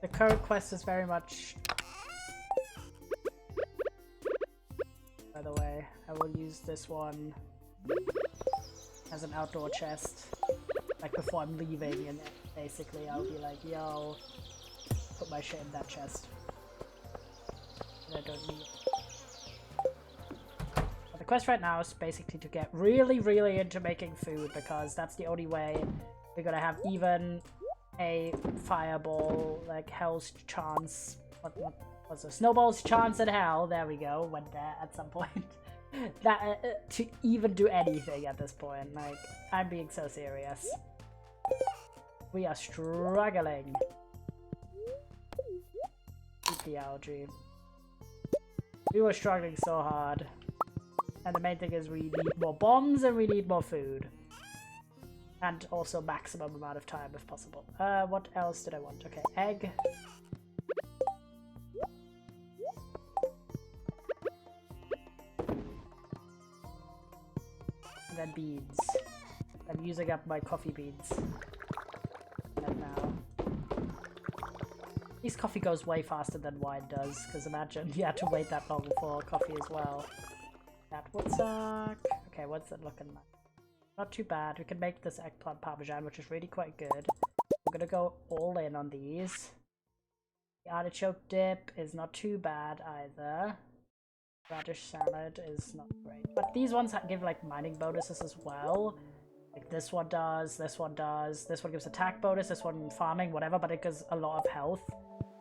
The current quest is very much... By the way, I will use this one as an outdoor chest. Like before I'm leaving, and basically I'll be like, yo, put my shit in that chest. And I don't need it. But the quest right now is basically to get really into making food, because that's the only way we're gonna have even a fireball, like hell's chance. What was it? Snowball's chance at hell. There we go. Went there at some point. That to even do anything at this point. Like, I'm being so serious. We are struggling. Eat the algae. We were struggling so hard. And the main thing is we need more bombs and we need more food. And also maximum amount of time if possible. What else did I want? Okay, egg. And then beans. I'm using up my coffee beans. Right now. At least coffee goes way faster than wine does, because imagine you had to wait that long for coffee as well. That would suck. Okay, what's it looking like? Not too bad. We can make this eggplant parmesan, which is really quite good. We're gonna go all in on these. The artichoke dip is not too bad either. Radish salad is not great. But these ones give like mining bonuses as well. Like this one does, this one does. This one gives attack bonus, this one farming, whatever, but it gives a lot of health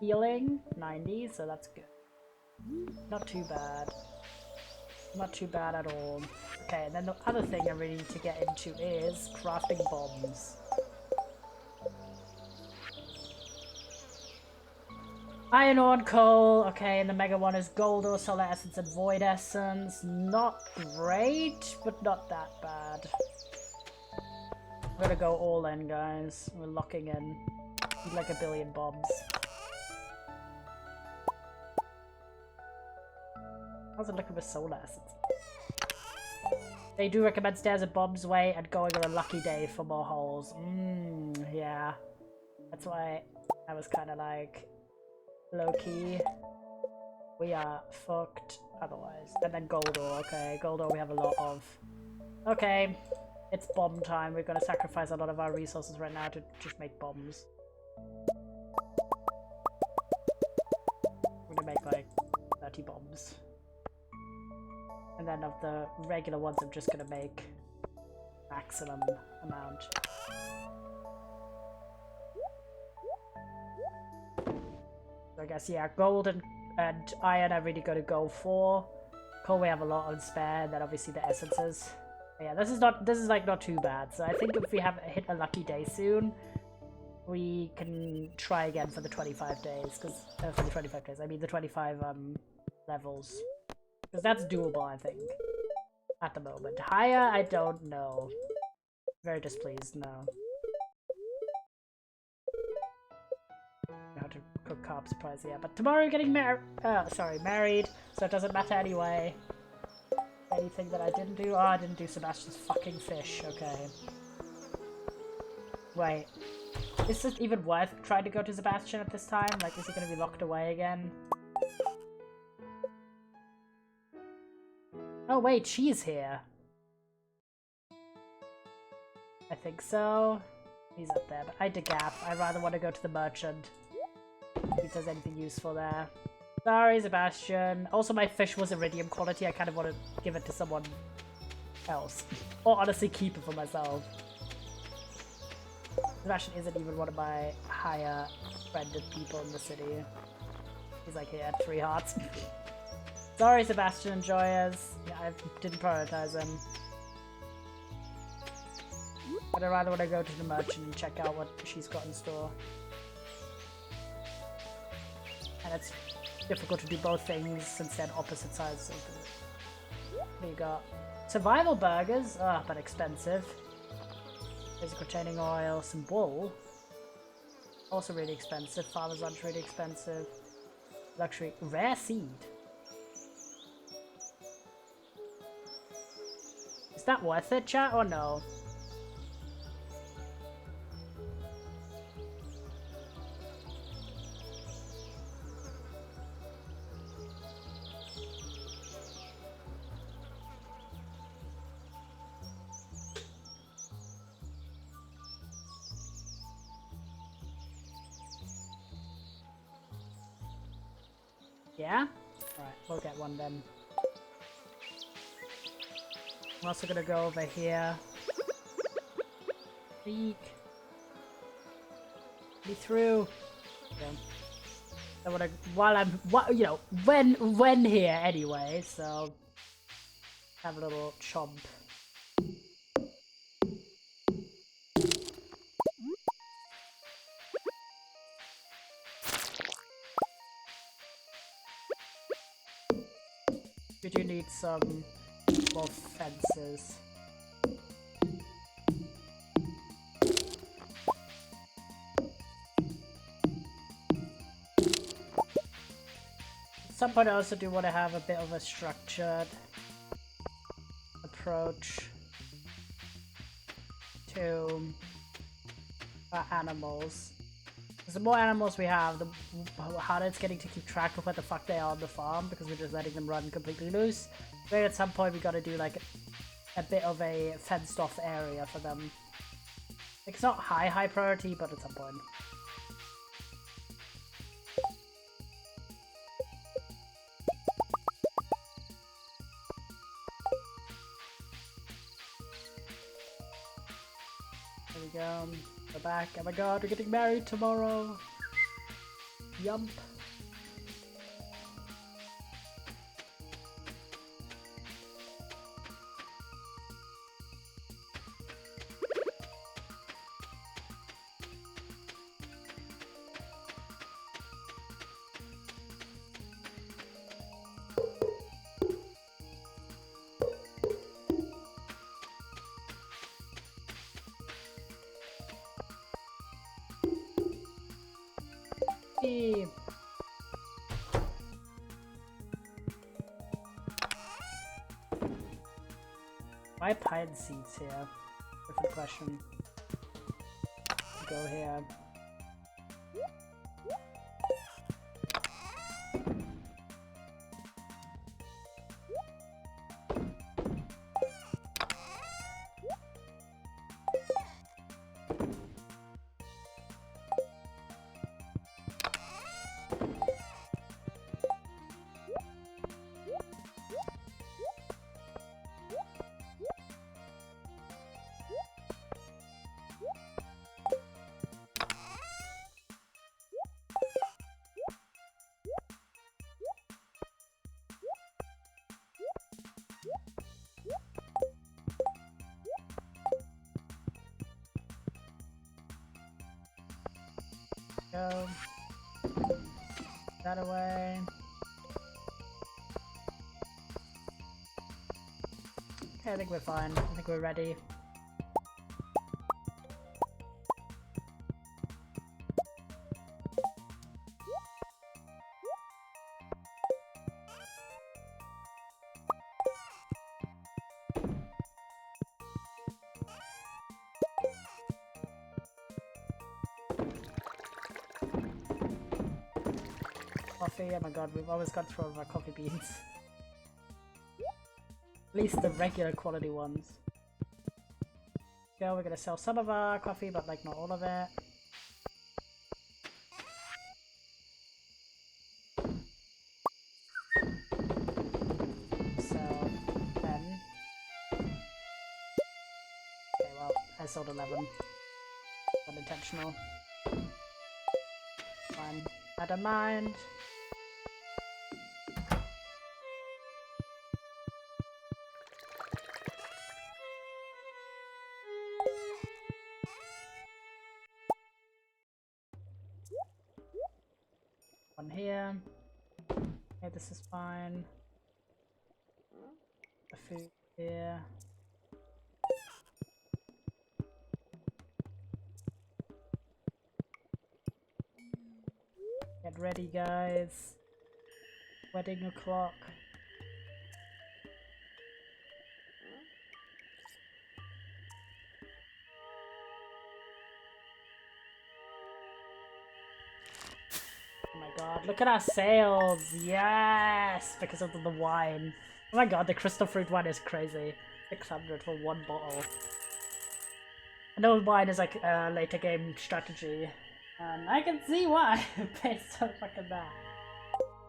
healing. 90, so that's good. Not too bad. Not too bad at all. Okay, and then the other thing I really need to get into is crafting bombs. Iron ore and coal. Okay, and the mega one is gold ore, solar essence, and void essence. Not great, but not that bad. We're gonna go all in, guys. We're locking in. Need like 1 billion bombs. How's it looking with solar essence? They do recommend stairs and bombs way and going on a lucky day for more holes. Yeah. That's why I was kind of like low-key. We are fucked otherwise. And then gold ore, okay. Gold ore we have a lot of. Okay. It's bomb time. We're gonna sacrifice a lot of our resources right now to just make bombs. We're gonna make like 30 bombs. And then of the regular ones, I'm just gonna make maximum amount. So I guess, yeah, gold and iron I'm really gonna go for. Coal we have a lot on spare, and then obviously the essences. But yeah, this is like not too bad. So I think if we have hit a lucky day soon, we can try again for the 25 days. Because for the 25 days, I mean the 25 levels. Because that's doable, I think. At the moment. Higher, I don't know. Very displeased, no. How to cook carb surprise, yeah. But tomorrow we're getting married. So it doesn't matter anyway. Anything that I didn't do? Oh, I didn't do Sebastian's fucking fish. Okay. Wait. Is it even worth trying to go to Sebastian at this time? Like, is he gonna be locked away again? Oh wait, she's here. I think so. He's up there, but I gap. I'd rather want to go to the merchant. If he does anything useful there. Sorry, Sebastian. Also, my fish was iridium quality. I kind of want to give it to someone else. Or honestly, keep it for myself. Sebastian isn't even one of my higher friended people in the city. He's like, here, 3 hearts. Sorry, Sebastian and Joyas. Yeah, I didn't prioritize him. But I'd rather want to go to the merchant and check out what she's got in store. And it's difficult to do both things since they're opposite sides of the... What you got? Survival burgers? Ah, but expensive. Basic retaining oil, some wool. Also really expensive. Farmer's lunch really expensive. Luxury. Rare seed. Is that worth it, chat, or no? Yeah? Alright, we'll get one then. I'm also gonna go over here. Peek. Be through. Okay. I wanna, while I'm, you know, when here anyway, so have a little chomp. We do need some more fences. At some point I also do want to have a bit of a structured approach to our animals. Because the more animals we have, the harder it's getting to keep track of what the fuck they are on the farm, because we're just letting them run completely loose. Maybe at some point we gotta do like a bit of a fenced off area for them. It's not high priority, but at some point. There we go. We're back. Oh my god, we're getting married tomorrow. Yump. Why pine seeds here? Different question. Go here. Go. That away. Okay, I think we're fine. I think we're ready. Coffee, oh my god, we've always got through all of our coffee beans. At least the regular quality ones. Go, we're gonna sell some of our coffee, but like not all of it. Sell 10. Okay, well, I sold 11. Unintentional. Fine. I don't mind. One here. Okay, this is fine. The food here. Get ready, guys. Wedding o'clock. Oh my god, look at our sales! Yes! Because of the wine. Oh my god, the crystal fruit one is crazy. 600 for one bottle. I know wine is like a later game strategy. And I can see why, based on fucking that.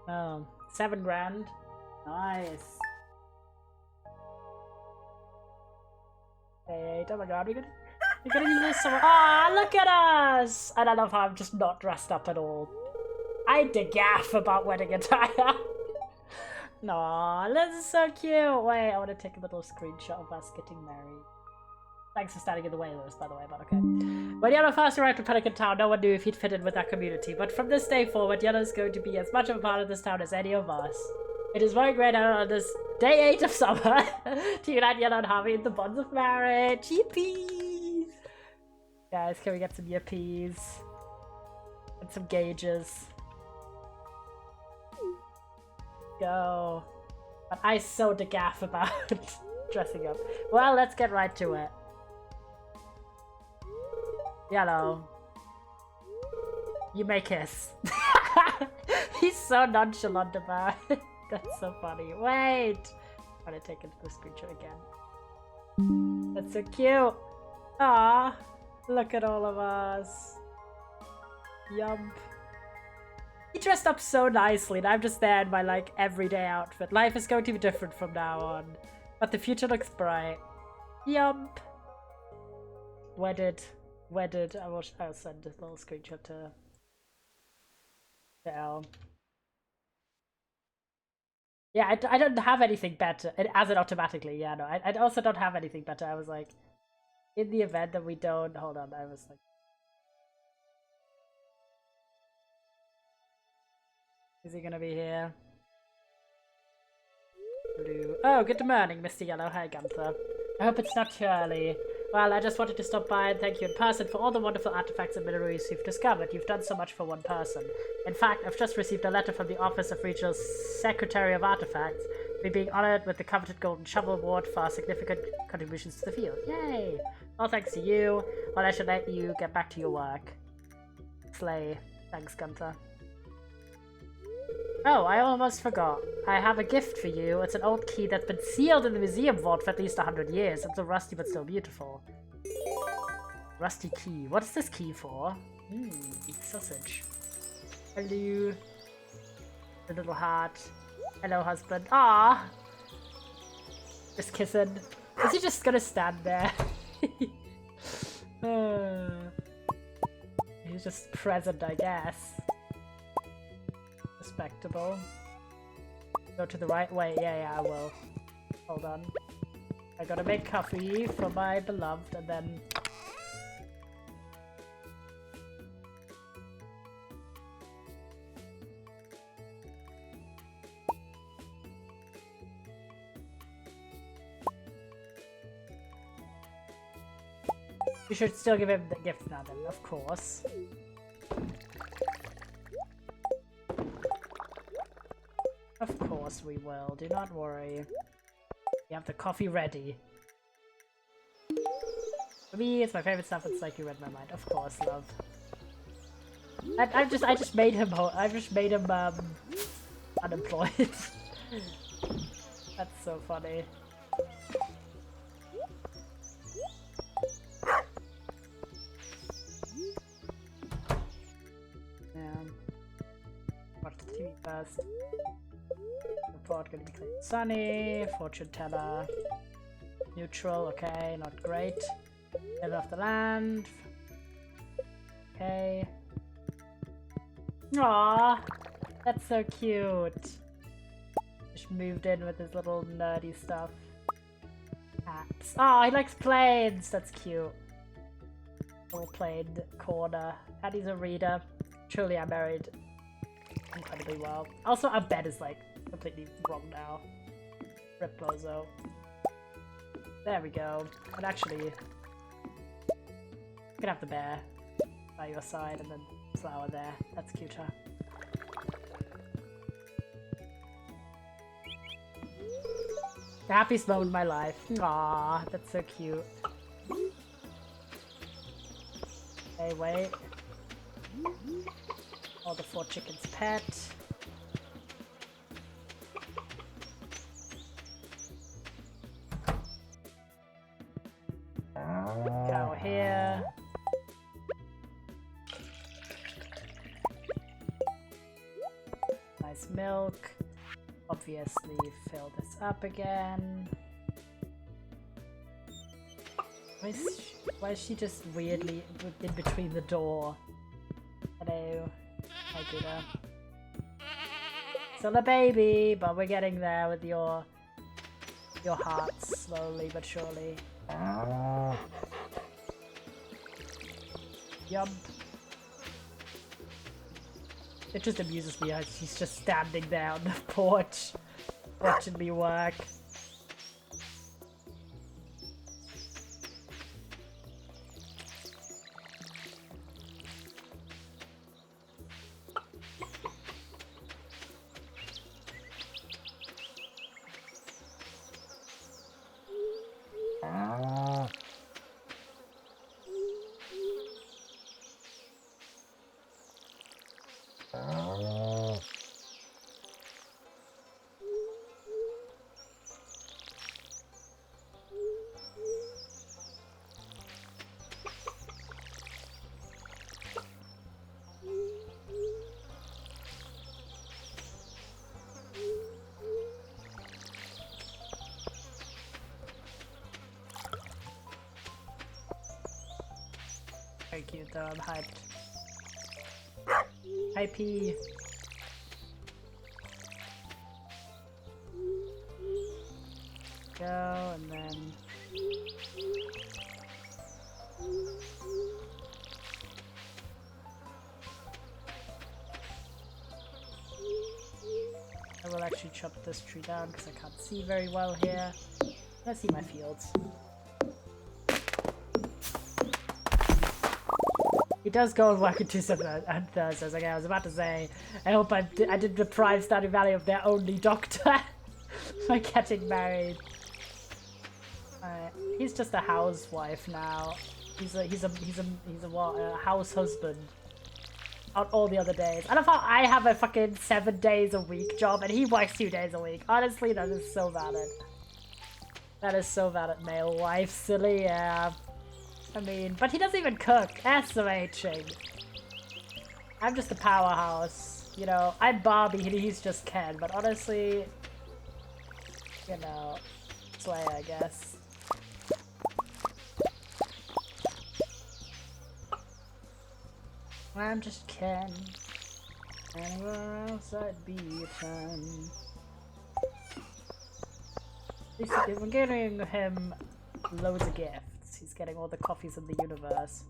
Oh, 7 grand. Nice. 8, oh my god, we're gonna lose some. Ah, look at us! And I love how I'm just not dressed up at all. I gaff about wedding attire. No, this is so cute. Wait, I want to take a little screenshot of us getting married. Thanks for standing in the way, Lewis, by the way, but okay. When Yellow first arrived to Pelican Town, no one knew if he'd fit in with that community, but from this day forward, Yellow is going to be as much of a part of this town as any of us. It is very great on this day 8 of summer to unite Yellow and Harvey in the bonds of marriage. Yippies! Guys, can we get some yippies? And some gauges. Go. But I so gaff about dressing up. Well, let's get right to it. Yellow. You may kiss. He's so nonchalant about it. That's so funny. Wait! I'm gonna take it to the screenshot again. That's so cute. Ah, look at all of us. Yum. He dressed up so nicely and I'm just there in my like everyday outfit. Life is going to be different from now on. But the future looks bright. Yump. Wedded. I'll send a little screenshot to Elle. Yeah, I don't have anything better. It adds it automatically, yeah, no. I also don't have anything better. I was like, in the event that we don't... Hold on, I was like... Is he gonna be here? Blue. Oh, good morning, Mr. Yellow. Hi, Gunther. I hope it's not too early. Well, I just wanted to stop by and thank you in person for all the wonderful artifacts and minerals you've discovered. You've done so much for one person. In fact, I've just received a letter from the Office of Regional Secretary of Artifacts. We're being honored with the coveted Golden Shovel Award for our significant contributions to the field. Yay! All thanks to you. Well, I should let you get back to your work. Slay. Thanks, Gunther. Oh, I almost forgot. I have a gift for you. It's an old key that's been sealed in the museum vault for at least 100 years. It's so rusty but still beautiful. Rusty key. What is this key for? Eat sausage. Hello. The little heart. Hello, husband. Ah, just kissing. Is he just gonna stand there? He's just present, I guess. Respectable. Go to the right way. Yeah, I will. Hold on. I gotta make coffee for my beloved, and then. We should still give him the gift now then, of course. Of course we will, do not worry. We have the coffee ready. For me, it's my favorite stuff, it's like you read my mind. Of course, love. I just made him unemployed. That's so funny. Watch the TV first. Report gonna be clean. Sunny, fortune teller. Neutral, okay, not great. Middle of the land. Okay. Aww, that's so cute. Just moved in with his little nerdy stuff. Hats. Oh, he likes planes. That's cute. Little plane corner. And he's a reader. Truly, I'm married incredibly well. Also, our bed is like completely wrong now. Rip Bozo. There we go. And actually, you can have the bear by your side and then flower there. That's cuter. The happiest moment of my life. Aww, that's so cute. Okay, wait. All the 4 chickens pet. Cow here. Nice milk. Obviously fill this up again. Why is she just weirdly in between the door? Hello. Hi, Buddha. Still a baby, but we're getting there with your hearts slowly but surely. Yup. It just amuses me as she's just standing there on the porch watching me work. Very cute though, I'm hyped. Hypey. Go, and then... I will actually chop this tree down because I can't see very well here. I see my fields. He does go and work at Tuesdays and Thursdays. Okay, I was about to say, I hope I didn't deprive Stardew Valley of their only doctor. by getting married. Alright, he's just a housewife now. He's a what? A house husband. On all the other days. I love how I have a fucking 7 days a week job and he works 2 days a week. Honestly, that is so valid. That is so valid, male wife, silly, yeah. I mean, but he doesn't even cook. SMHing. I'm just a powerhouse. You know, I'm Bobby and he's just Ken. But honestly, you know, Slay, I guess. I'm just Ken. Anywhere else I'd be a 10. We're getting him loads of gifts. He's getting all the coffees in the universe.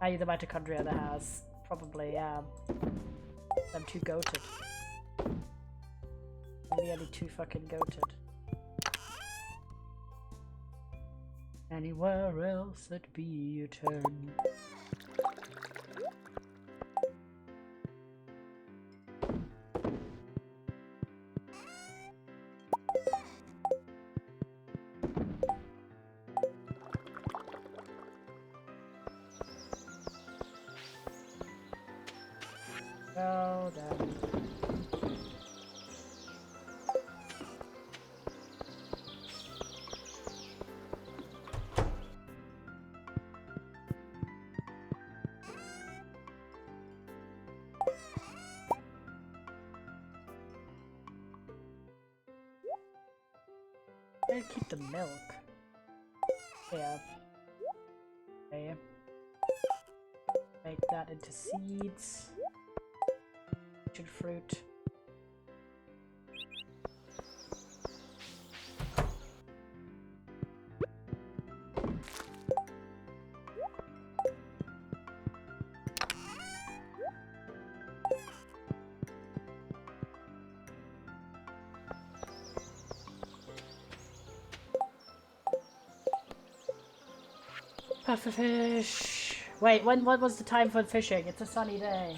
Are you the mitochondria in the house? Probably, yeah. I'm too goated. I'm really too fucking goated. Anywhere else it'd be your turn. Go down. I'll keep the milk. Yeah. Okay. Make that into seeds. Fruit. Pufferfish. Wait, what was the time for fishing? It's a sunny day.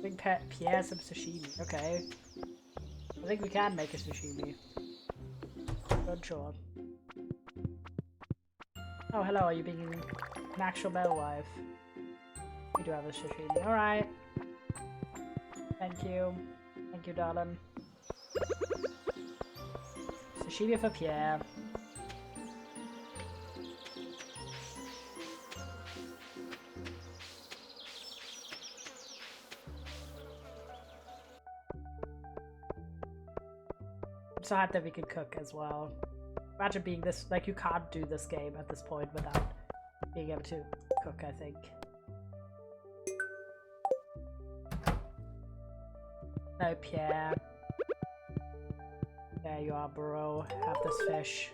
Big pet Pierre some sashimi. Okay. I think we can make a sashimi. Good sure. Oh, hello, are you being an actual bellwife? We do have a sashimi. Alright. Thank you. Thank you, darling. Sashimi for Pierre. I'm so happy that we can cook as well. Imagine being this, like, you can't do this game at this point without being able to cook, I think. No, Pierre. There you are, bro. Have this fish.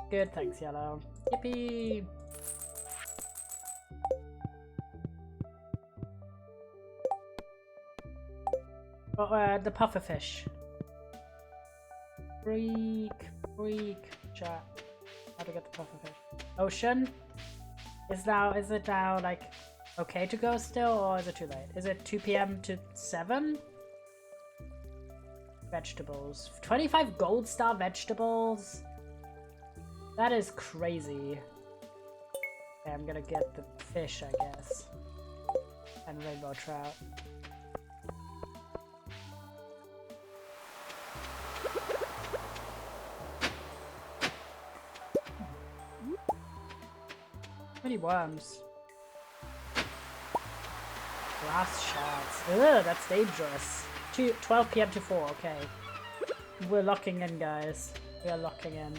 Good, thanks, Yellow. Yippee! Oh, the pufferfish. Freak, chat. How to get the pufferfish? Ocean? Is it now, like, okay to go still, or is it too late? Is it 2 PM to 7? Vegetables. 25 gold star vegetables? That is crazy. Okay, I'm gonna get the fish, I guess. And rainbow trout. How many worms? Glass shards. Ugh, that's dangerous. 12 PM to 4, okay. We're locking in, guys. We are locking in.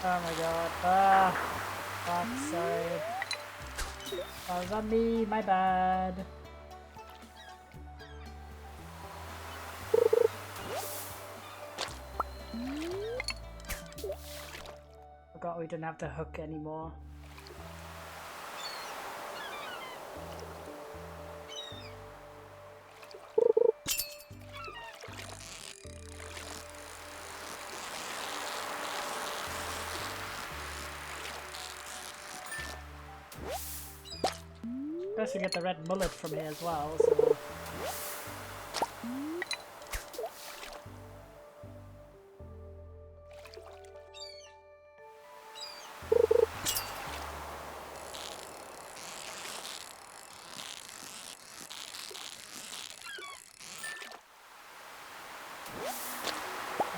Oh my god. Ah. Fuck, sorry. Oh, was on me, my bad. we didn't have the hook anymore. Guess you get the red mullet from here as well, so...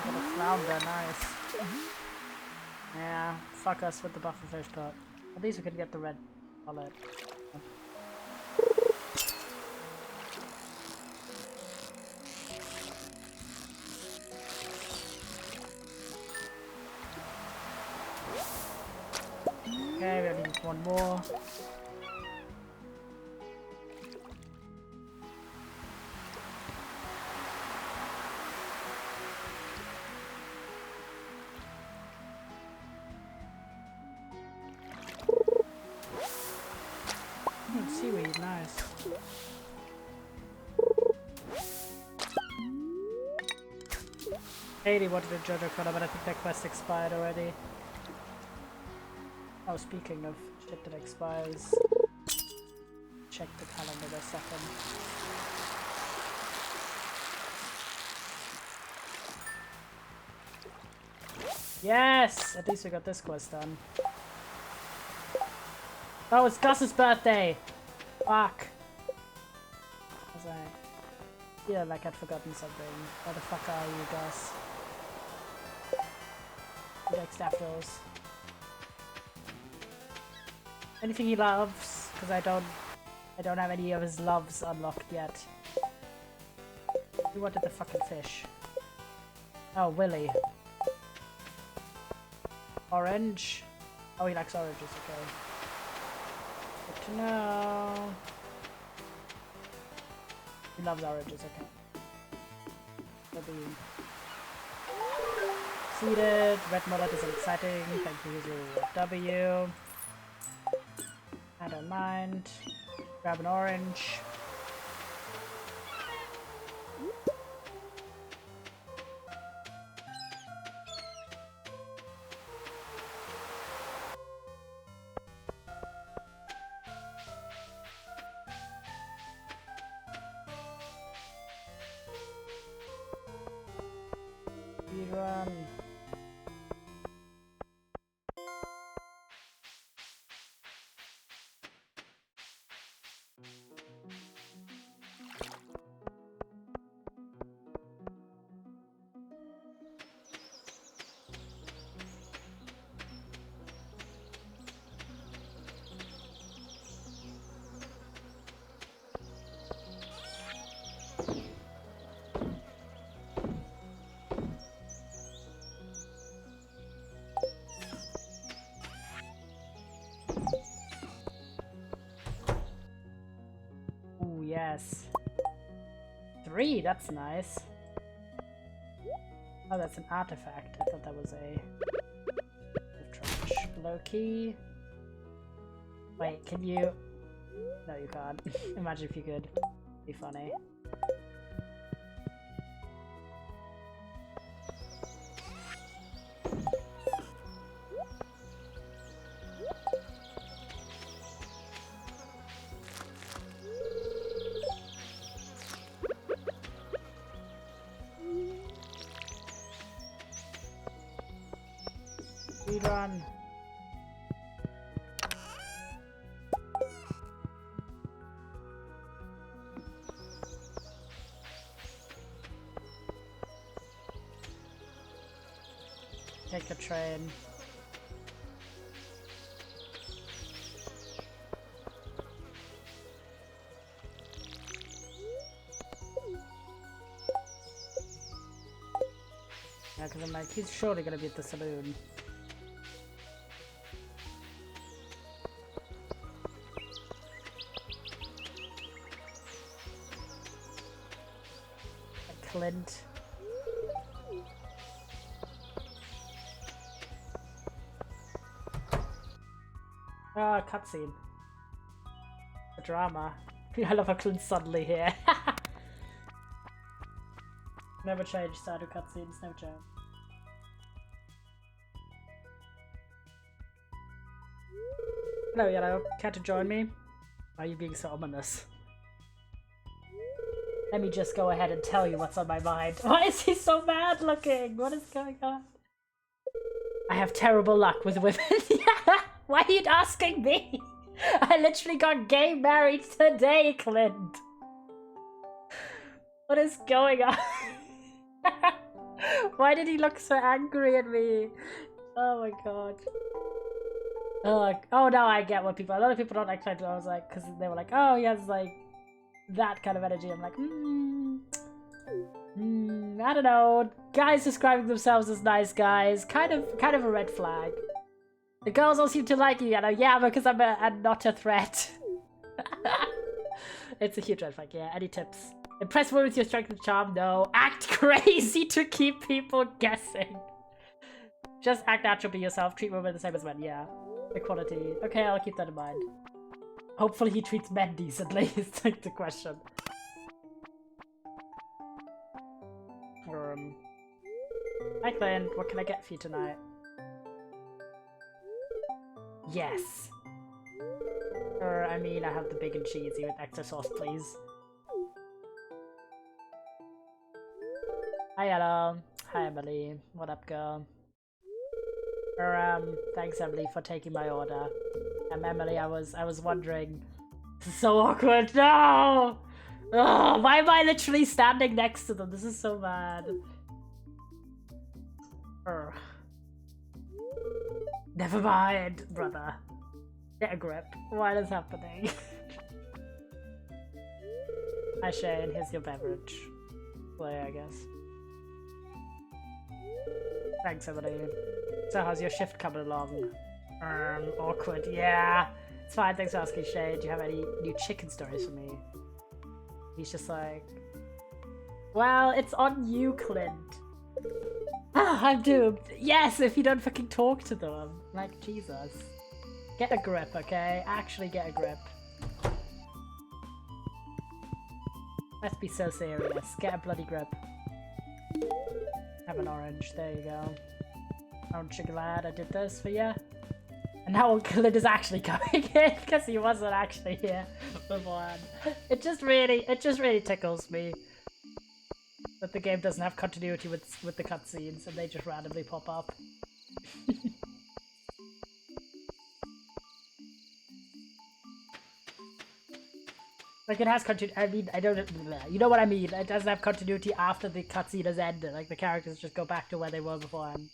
Got a flounder, nice. Yeah, fuck us with the bufferfish, but at least we could get the red mullet. Okay, we only need one more. Seaweed, nice. Katie wanted a JoJo color, but I think that quest expired already. Oh, speaking of shit that expires, check the calendar a second. Yes! At least we got this quest done. Oh, it's Gus's birthday! Fuck. Was I... Yeah, like I'd forgotten something. Where the fuck are you, Gus? He likes daffodils. Anything he loves, because I don't have any of his loves unlocked yet. Who wanted the fucking fish? Oh, Willy. Orange? Oh, he likes oranges, okay. Good to know. He loves oranges, okay. That'll be seeded. Red mullet is exciting. Thank you, W. I don't mind. Grab an orange. Speedrun. Ooh, yes. 3, that's nice. Oh, that's an artifact. I thought that was a trash. Low key. Wait, can you? No, you can't. Imagine if you could. Be funny. Speedrun. Take the train. Yeah, because I'm like, he's surely gonna be at the saloon. Clint. Ah, cutscene. The drama. I love how Clint's suddenly here. Never change Stardew cutscenes, never change. Hello, Yellow. Care to join me? Why are you being so ominous? Let me just go ahead and tell you what's on my mind. Why is he so mad looking? What is going on? I have terrible luck with women. Yeah, why are you asking me? I literally got gay married today, Clint. What is going on? Why did he look so angry at me? Oh my god. Oh, now I get what people. A lot of people don't expect. I was like, because they were like, oh, he has like that kind of energy. I'm like, I don't know. Guys describing themselves as nice guys, kind of a red flag. The girls all seem to like you, yeah, because I'm not a threat. It's a huge red flag. Yeah. Any tips? Impress women with your strength and charm? No. Act crazy to keep people guessing. Just act natural, be yourself. Treat women the same as men. Yeah. Equality. Okay, I'll keep that in mind. Hopefully he treats men decently is like the question. Hi Clint, what can I get for you tonight? Yes. I mean, I have the big and cheesy with extra sauce, please. Hi Ella. Hi Emily. What up, girl? Thanks Emily for taking my order. Emily, I was wondering. This is so awkward. No! Oh, why am I literally standing next to them? This is so bad. Never mind, brother. Get a grip. What is happening? Hi Shane, here's your beverage. Play, I guess. Thanks, Emily. So how's your shift coming along? Awkward. Yeah, it's fine. Thanks for asking, Shay. Do you have any new chicken stories for me? He's just like, well, it's on you, Clint. Ah, I'm doomed. Yes, if you don't fucking talk to them. Like, Jesus. Get a grip, okay? Actually get a grip. Let's be so serious. Get a bloody grip. Have an orange. There you go. Aren't you glad I did this for you? And now Clint is actually coming in because he wasn't actually here beforehand. It just really tickles me that the game doesn't have continuity with the cutscenes and they just randomly pop up. Like, it has continuity. I mean, I don't. You know what I mean? It doesn't have continuity after the cutscene has ended. Like, the characters just go back to where they were beforehand.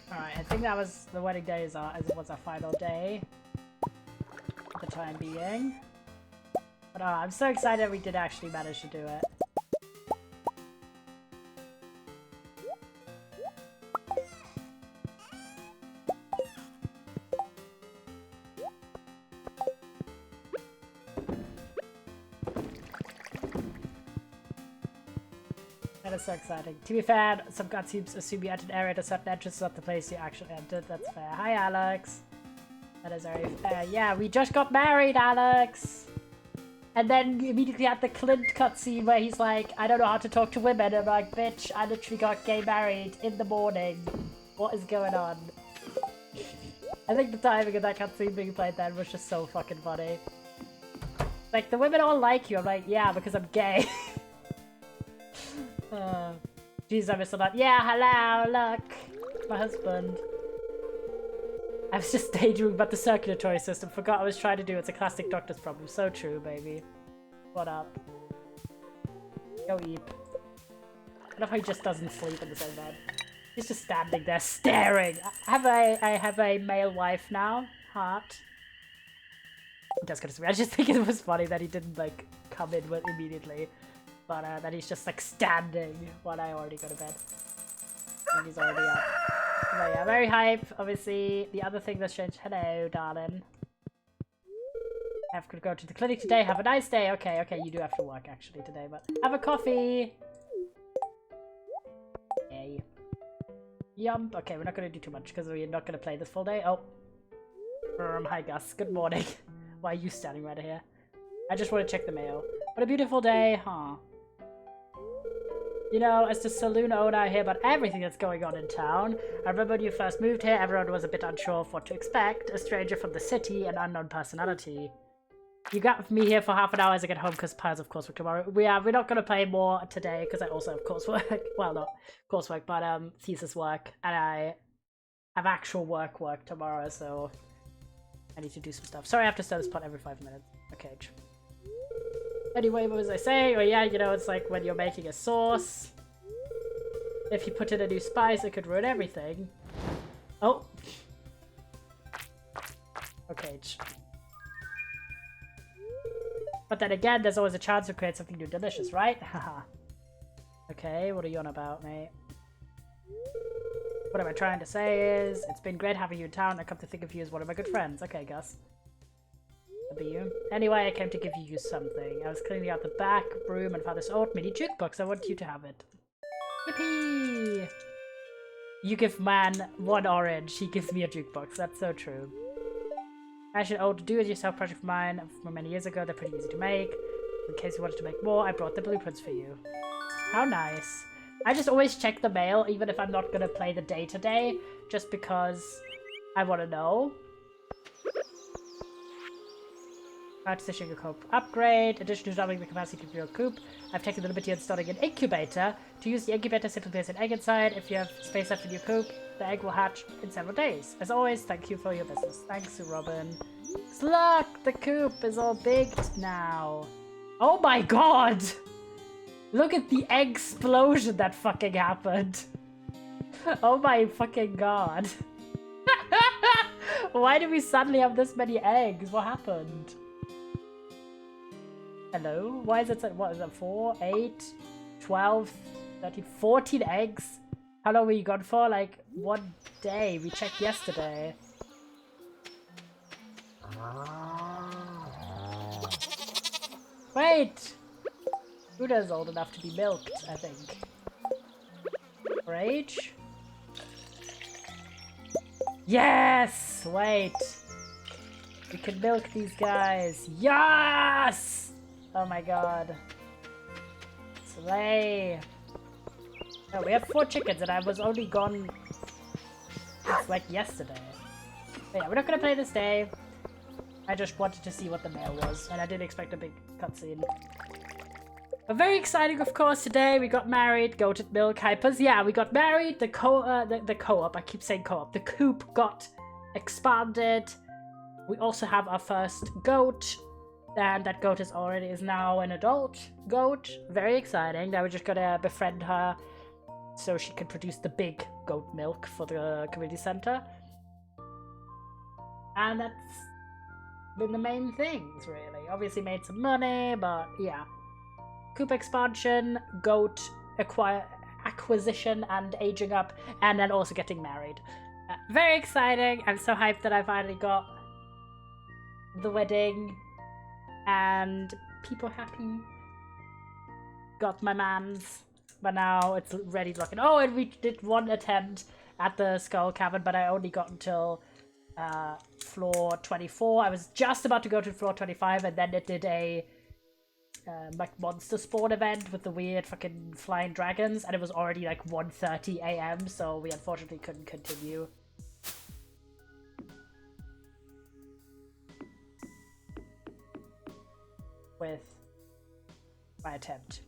Alright, I think that was the wedding day was our final day. For the time being. But I'm so excited we did actually manage to do it. That is so exciting. To be fair, some cutscenes assume you entered an area at a certain entrance is not the place you actually entered. That's fair. Hi, Alex. That is very fair. Yeah, we just got married, Alex. And then immediately at the Clint cutscene where he's like, I don't know how to talk to women. I'm like, bitch, I literally got gay married in the morning. What is going on? I think the timing of that cutscene being played then was just so fucking funny. Like, the women all like you. I'm like, yeah, because I'm gay. Jesus, I missed a lot. Yeah, hello, look. My husband. I was just daydreaming about the circulatory system. Forgot I was trying to do. It's a classic doctor's problem. So true, baby. What up? Go eat. I love how he just doesn't sleep in the same bed. He's just standing there staring. I have a male wife now. Heart. Just gonna say, I just think it was funny that he didn't like come in with immediately. But that he's just like standing while I already go to bed. And he's already up. But yeah, very hype. Obviously, the other thing that's changed. Hello, darling. I have to go to the clinic today. Have a nice day. Okay, okay, you do have to work actually today, but have a coffee. Yay. Yump. Okay, we're not gonna do too much because we're not gonna play this full day. Oh. Hi Gus. Good morning. Why are you standing right here? I just want to check the mail. What a beautiful day, huh? You know, as the saloon owner, I hear about everything that's going on in town. I remember when you first moved here, everyone was a bit unsure of what to expect. A stranger from the city, an unknown personality. You got me here for half an hour as I get home because piles of coursework tomorrow. We're not going to play more today because I also have coursework. Well, not coursework, but thesis work. And I have actual work tomorrow, so I need to do some stuff. Sorry, I have to start this pot every 5 minutes. Okay. Anyway, what was I saying? Oh yeah, you know, it's like when you're making a sauce. If you put in a new spice, it could ruin everything. Oh. Okay. But then again, there's always a chance to create something new delicious, right? Haha. Okay, what are you on about, mate? What am I trying to say is, it's been great having you in town. I come to think of you as one of my good friends. Okay, Gus. Be you. Anyway, I came to give you something. I was cleaning out the back room and found this old mini jukebox. I want you to have it. Yippee! You give man one orange, he gives me a jukebox. That's so true. Actually, an old do-it-yourself project of mine from many years ago. They're pretty easy to make. In case you wanted to make more, I brought the blueprints for you. How nice. I just always check the mail, even if I'm not gonna play the day today, just because I want to know. Practice the sugar coop upgrade. Addition to doubling the capacity of your coop, I've taken the liberty of installing an incubator. To use the incubator, simply place an egg inside. If you have space left in your coop, the egg will hatch in several days. As always, thank you for your business. Thanks, Robin. Look, the coop is all big now. Oh my god! Look at the explosion that fucking happened. Oh my fucking god. Why do we suddenly have this many eggs? What happened? Hello? Why is it, what is it, 4, 8, 12, 13, 14 eggs? How long were you gone for? Like, 1 day. We checked yesterday. Wait! Buddha's old enough to be milked, I think. For age? Yes! Wait! We can milk these guys. Yes! Oh my god. Slay. Oh, we have 4 chickens and I was only gone since like yesterday. But yeah, we're not gonna play this day. I just wanted to see what the mail was and I didn't expect a big cutscene. But very exciting, of course, today we got married, goated milk hypers. Yeah, we got married, the co-op, I keep saying co-op, the coop got expanded. We also have our first goat. And that goat is now an adult goat. Very exciting. Now we're just gonna befriend her so she can produce the big goat milk for the community center. And that's been the main things, really. Obviously made some money, but yeah. Coop expansion, goat acquisition and aging up, and then also getting married. Very exciting. I'm so hyped that I finally got the wedding. And people happy. Got my mans. But now it's ready to lock in. Oh, and we did 1 attempt at the skull cavern, but I only got until floor 24. I was just about to go to floor 25, and then it did a like monster spawn event with the weird fucking flying dragons, and it was already like 1:30 AM, so we unfortunately couldn't continue. With my attempt.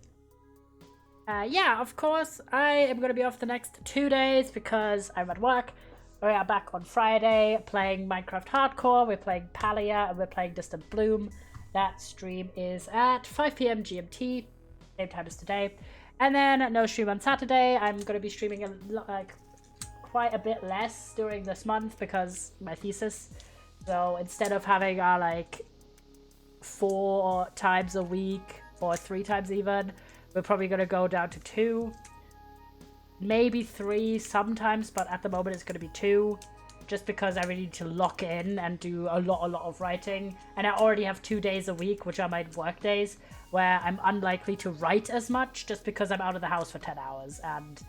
Yeah, of course, I am going to be off the next 2 days because I'm at work. We are back on Friday playing Minecraft Hardcore, we're playing Palia, and we're playing Distant Bloom. That stream is at 5 PM GMT, same time as today. And then no stream on Saturday. I'm going to be streaming quite a bit less during this month because my thesis. So instead of having our 4 times a week or 3 times even, we're probably gonna go down to 2, maybe 3 sometimes, but at the moment it's gonna be 2. just because I really need to lock in and do a lot of writing. And I already have 2 days a week, which are my work days, where I'm unlikely to write as much just because I'm out of the house for 10 hours. And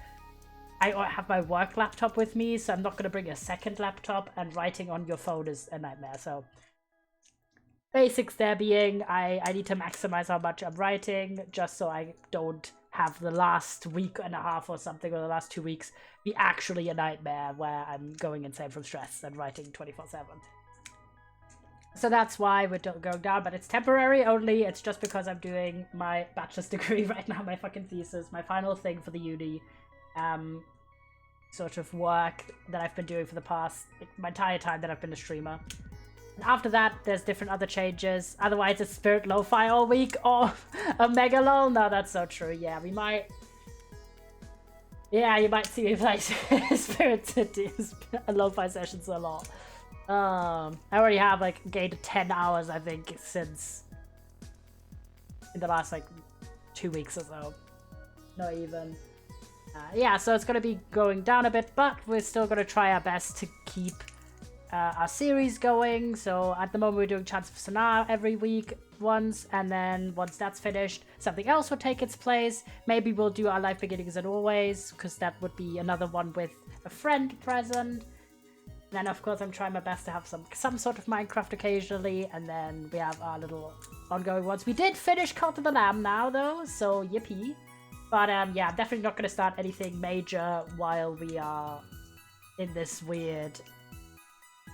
I have my work laptop with me, so I'm not going to bring a second laptop, and writing on your phone is a nightmare. So basics there being, I need to maximize how much I'm writing just so I don't have the last week and a half or something, or the last 2 weeks, be actually a nightmare where I'm going insane from stress and writing 24/7. So that's why we're going down, but it's temporary only. It's just because I'm doing my bachelor's degree right now, my fucking thesis, my final thing for the uni. Sort of work that I've been doing for the past, my entire time that I've been a streamer. And after that, there's different other changes. Otherwise, it's Spirit Lo-Fi all week, or a Mega LOL. No, that's so true. Yeah, we might... Yeah, you might see me play Spirit City Lo-Fi sessions a lot. I already have, like, gained 10 hours, I think, since... in the last, like, 2 weeks or so. Not even. Yeah, so it's going to be going down a bit, but we're still going to try our best to keep our series going. So at the moment we're doing Chants of Sonar every week once, and then once that's finished, something else will take its place. Maybe we'll do our Life Beginnings and Always, because that would be another one with a friend present. And then of course I'm trying my best to have some sort of Minecraft occasionally, and then we have our little ongoing ones. We did finish Cult of the Lamb now though, so yippee. But yeah, I'm definitely not going to start anything major while we are in this weird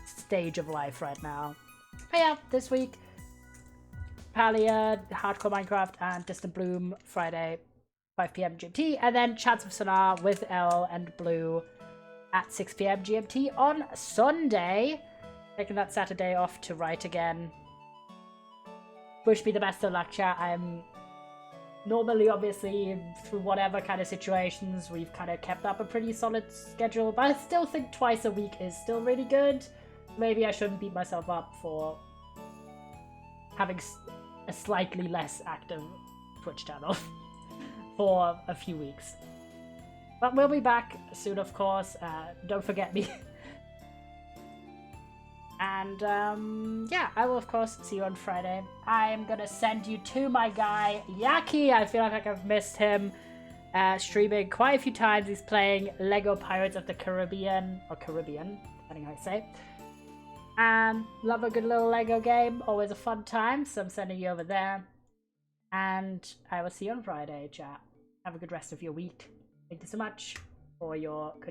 stage of life right now. But yeah, this week, Palia, Hardcore Minecraft, and Distant Bloom Friday, 5 PM GMT, and then Chants of Sonar with L and Blue at 6 PM GMT on Sunday. Taking that Saturday off to write again. Wish me the best of luck, chat. I'm normally, obviously, through whatever kind of situations, we've kind of kept up a pretty solid schedule, but I still think twice a week is still really good. Maybe I shouldn't beat myself up for having a slightly less active Twitch channel for a few weeks. But we'll be back soon, of course. Don't forget me. And yeah, I will of course see you on Friday. I'm gonna send you to my guy Yaki. I feel like I've missed him streaming quite a few times. He's playing Lego Pirates of the Caribbean, or Caribbean, depending how you say. And love a good little Lego game, always a fun time. So I'm sending you over there, and I will see you on Friday, chat. Have a good rest of your week. Thank you so much for your